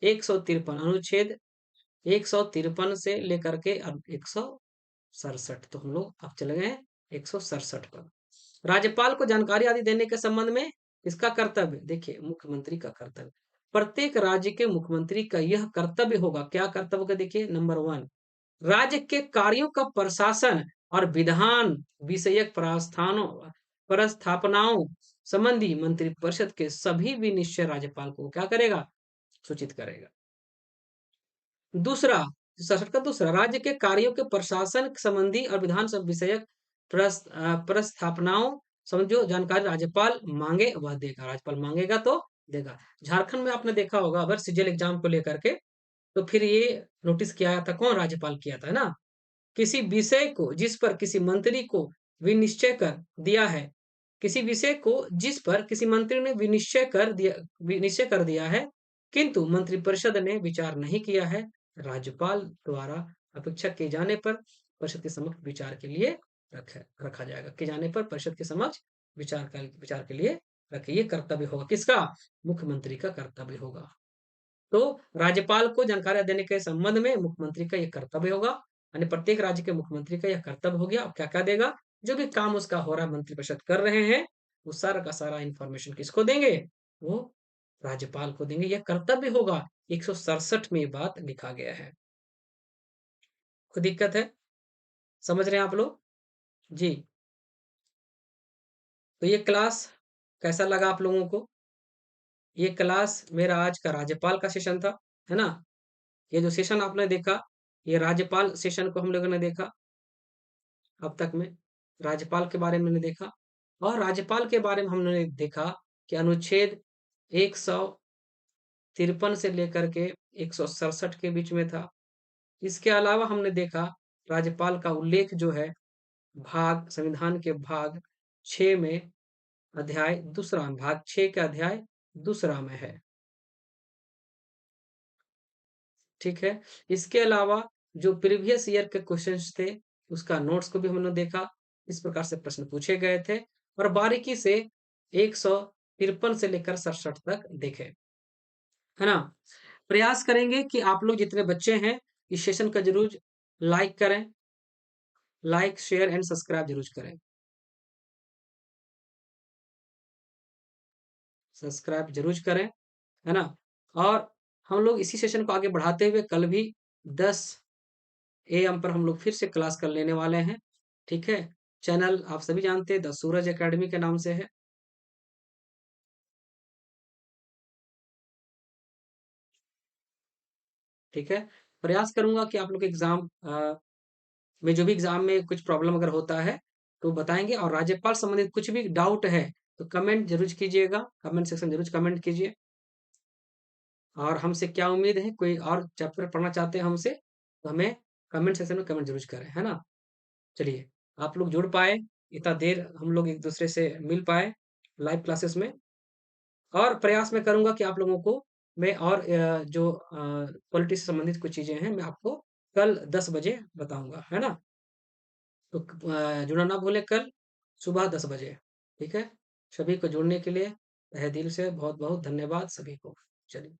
153 अनुच्छेद 153 से लेकर के अब 167। तो हम लोग अब चले गए 167 पर। राज्यपाल को जानकारी आदि देने के संबंध में इसका कर्तव्य, देखिए मुख्यमंत्री का कर्तव्य, प्रत्येक राज्य के मुख्यमंत्री का यह कर्तव्य होगा। क्या कर्तव्य होगा? देखिए नंबर 1, राज्य के कार्यों का प्रशासन और विधान विषयक प्रस्थानों प्रस्थापनाओं संबंधी मंत्रिपरिषद के सभी विनिश्चय राज्यपाल को क्या करेगा? सूचित करेगा। दूसरा, सशर्त का दूसरा, राज्य के कार्यों के प्रशासन संबंधी और विधान सब विषयक प्रस्थापनाओं समझो जानकारी राज्यपाल मांगे वह देगा। राज्यपाल मांगेगा तो देगा। झारखंड में आपने देखा होगा अगर सीजीएल एग्जाम को लेकर के, तो फिर ये नोटिस किया था, कौन? राज्यपाल किया था, है ना? किसी विषय को जिस पर किसी मंत्री को विनिश्चय कर दिया है, किसी विषय को जिस पर किसी मंत्री ने विनिश्चय कर दिया है, किंतु मंत्रिपरिषद ने विचार नहीं किया है, राज्यपाल द्वारा अपेक्षा किए जाने पर परिषद के समक्ष विचार के लिए रखा जाएगा। किए जाने पर परिषद के समक्ष विचार के लिए रखे। ये कर्तव्य होगा किसका? मुख्यमंत्री का कर्तव्य होगा। तो राज्यपाल को जानकारी देने के संबंध में मुख्यमंत्री का यह कर्तव्य होगा। यानी प्रत्येक राज्य के मुख्यमंत्री का यह कर्तव्य हो गया। अब क्या क्या देगा? जो भी काम उसका हो रहा है, मंत्रिपरिषद कर रहे हैं, वो सारा का सारा इंफॉर्मेशन किसको देंगे? वो राज्यपाल को देंगे। यह कर्तव्य होगा। 167 में ये बात लिखा गया है। कोई दिक्कत है? समझ रहे हैं आप लोग? जी। तो ये क्लास कैसा लगा आप लोगों को? ये क्लास मेरा आज का राज्यपाल का सेशन था, है ना? ये जो सेशन आपने देखा, ये राज्यपाल सेशन को हम लोगों ने देखा। अब तक में राज्यपाल के बारे में हमने देखा, और राज्यपाल के बारे में हमने देखा कि अनुच्छेद 153 से लेकर के 167 के बीच में था। इसके अलावा हमने देखा राज्यपाल का उल्लेख जो है भाग संविधान के भाग 6 में अध्याय दूसरा, भाग 6 का अध्याय दूसरा में है। ठीक है। इसके अलावा जो प्रीवियस ईयर के क्वेश्चंस थे उसका नोट्स को भी हमने देखा। इस प्रकार से प्रश्न पूछे गए थे और बारीकी से 153 से लेकर 67 तक देखे, है ना? प्रयास करेंगे कि आप लोग जितने बच्चे हैं इस सेशन का जरूर लाइक करें, लाइक शेयर एंड सब्सक्राइब जरूर करें, सब्सक्राइब जरूर करें, है ना? और हम लोग इसी सेशन को आगे बढ़ाते हुए कल भी 10 AM पर हम लोग फिर से क्लास कर लेने वाले हैं। ठीक है। चैनल आप सभी जानते हैं द सूरज एकेडमी के नाम से है। ठीक है। प्रयास करूंगा कि आप लोग एग्जाम में जो भी एग्जाम में कुछ प्रॉब्लम अगर होता है तो बताएंगे, और राज्यपाल संबंधित कुछ भी डाउट है तो कमेंट जरूर कीजिएगा, कमेंट सेक्शन जरूर कमेंट कीजिए। और हमसे क्या उम्मीद है, कोई और चैप्टर पढ़ना चाहते हैं हमसे तो हमें कमेंट सेक्शन में कमेंट जरूर करें, है ना? चलिए, आप लोग जुड़ पाए, इतना देर हम लोग एक दूसरे से मिल पाए लाइव क्लासेस में, और प्रयास मैं करूंगा कि आप लोगों को मैं और जो पॉलिटिक्स से संबंधित कुछ चीजें हैं मैं आपको कल 10 बजे बताऊंगा, है ना? तो जुड़ना ना भूलें कल सुबह 10 बजे। ठीक है। सभी को जुड़ने के लिए तहे दिल से बहुत बहुत धन्यवाद सभी को। चलिए।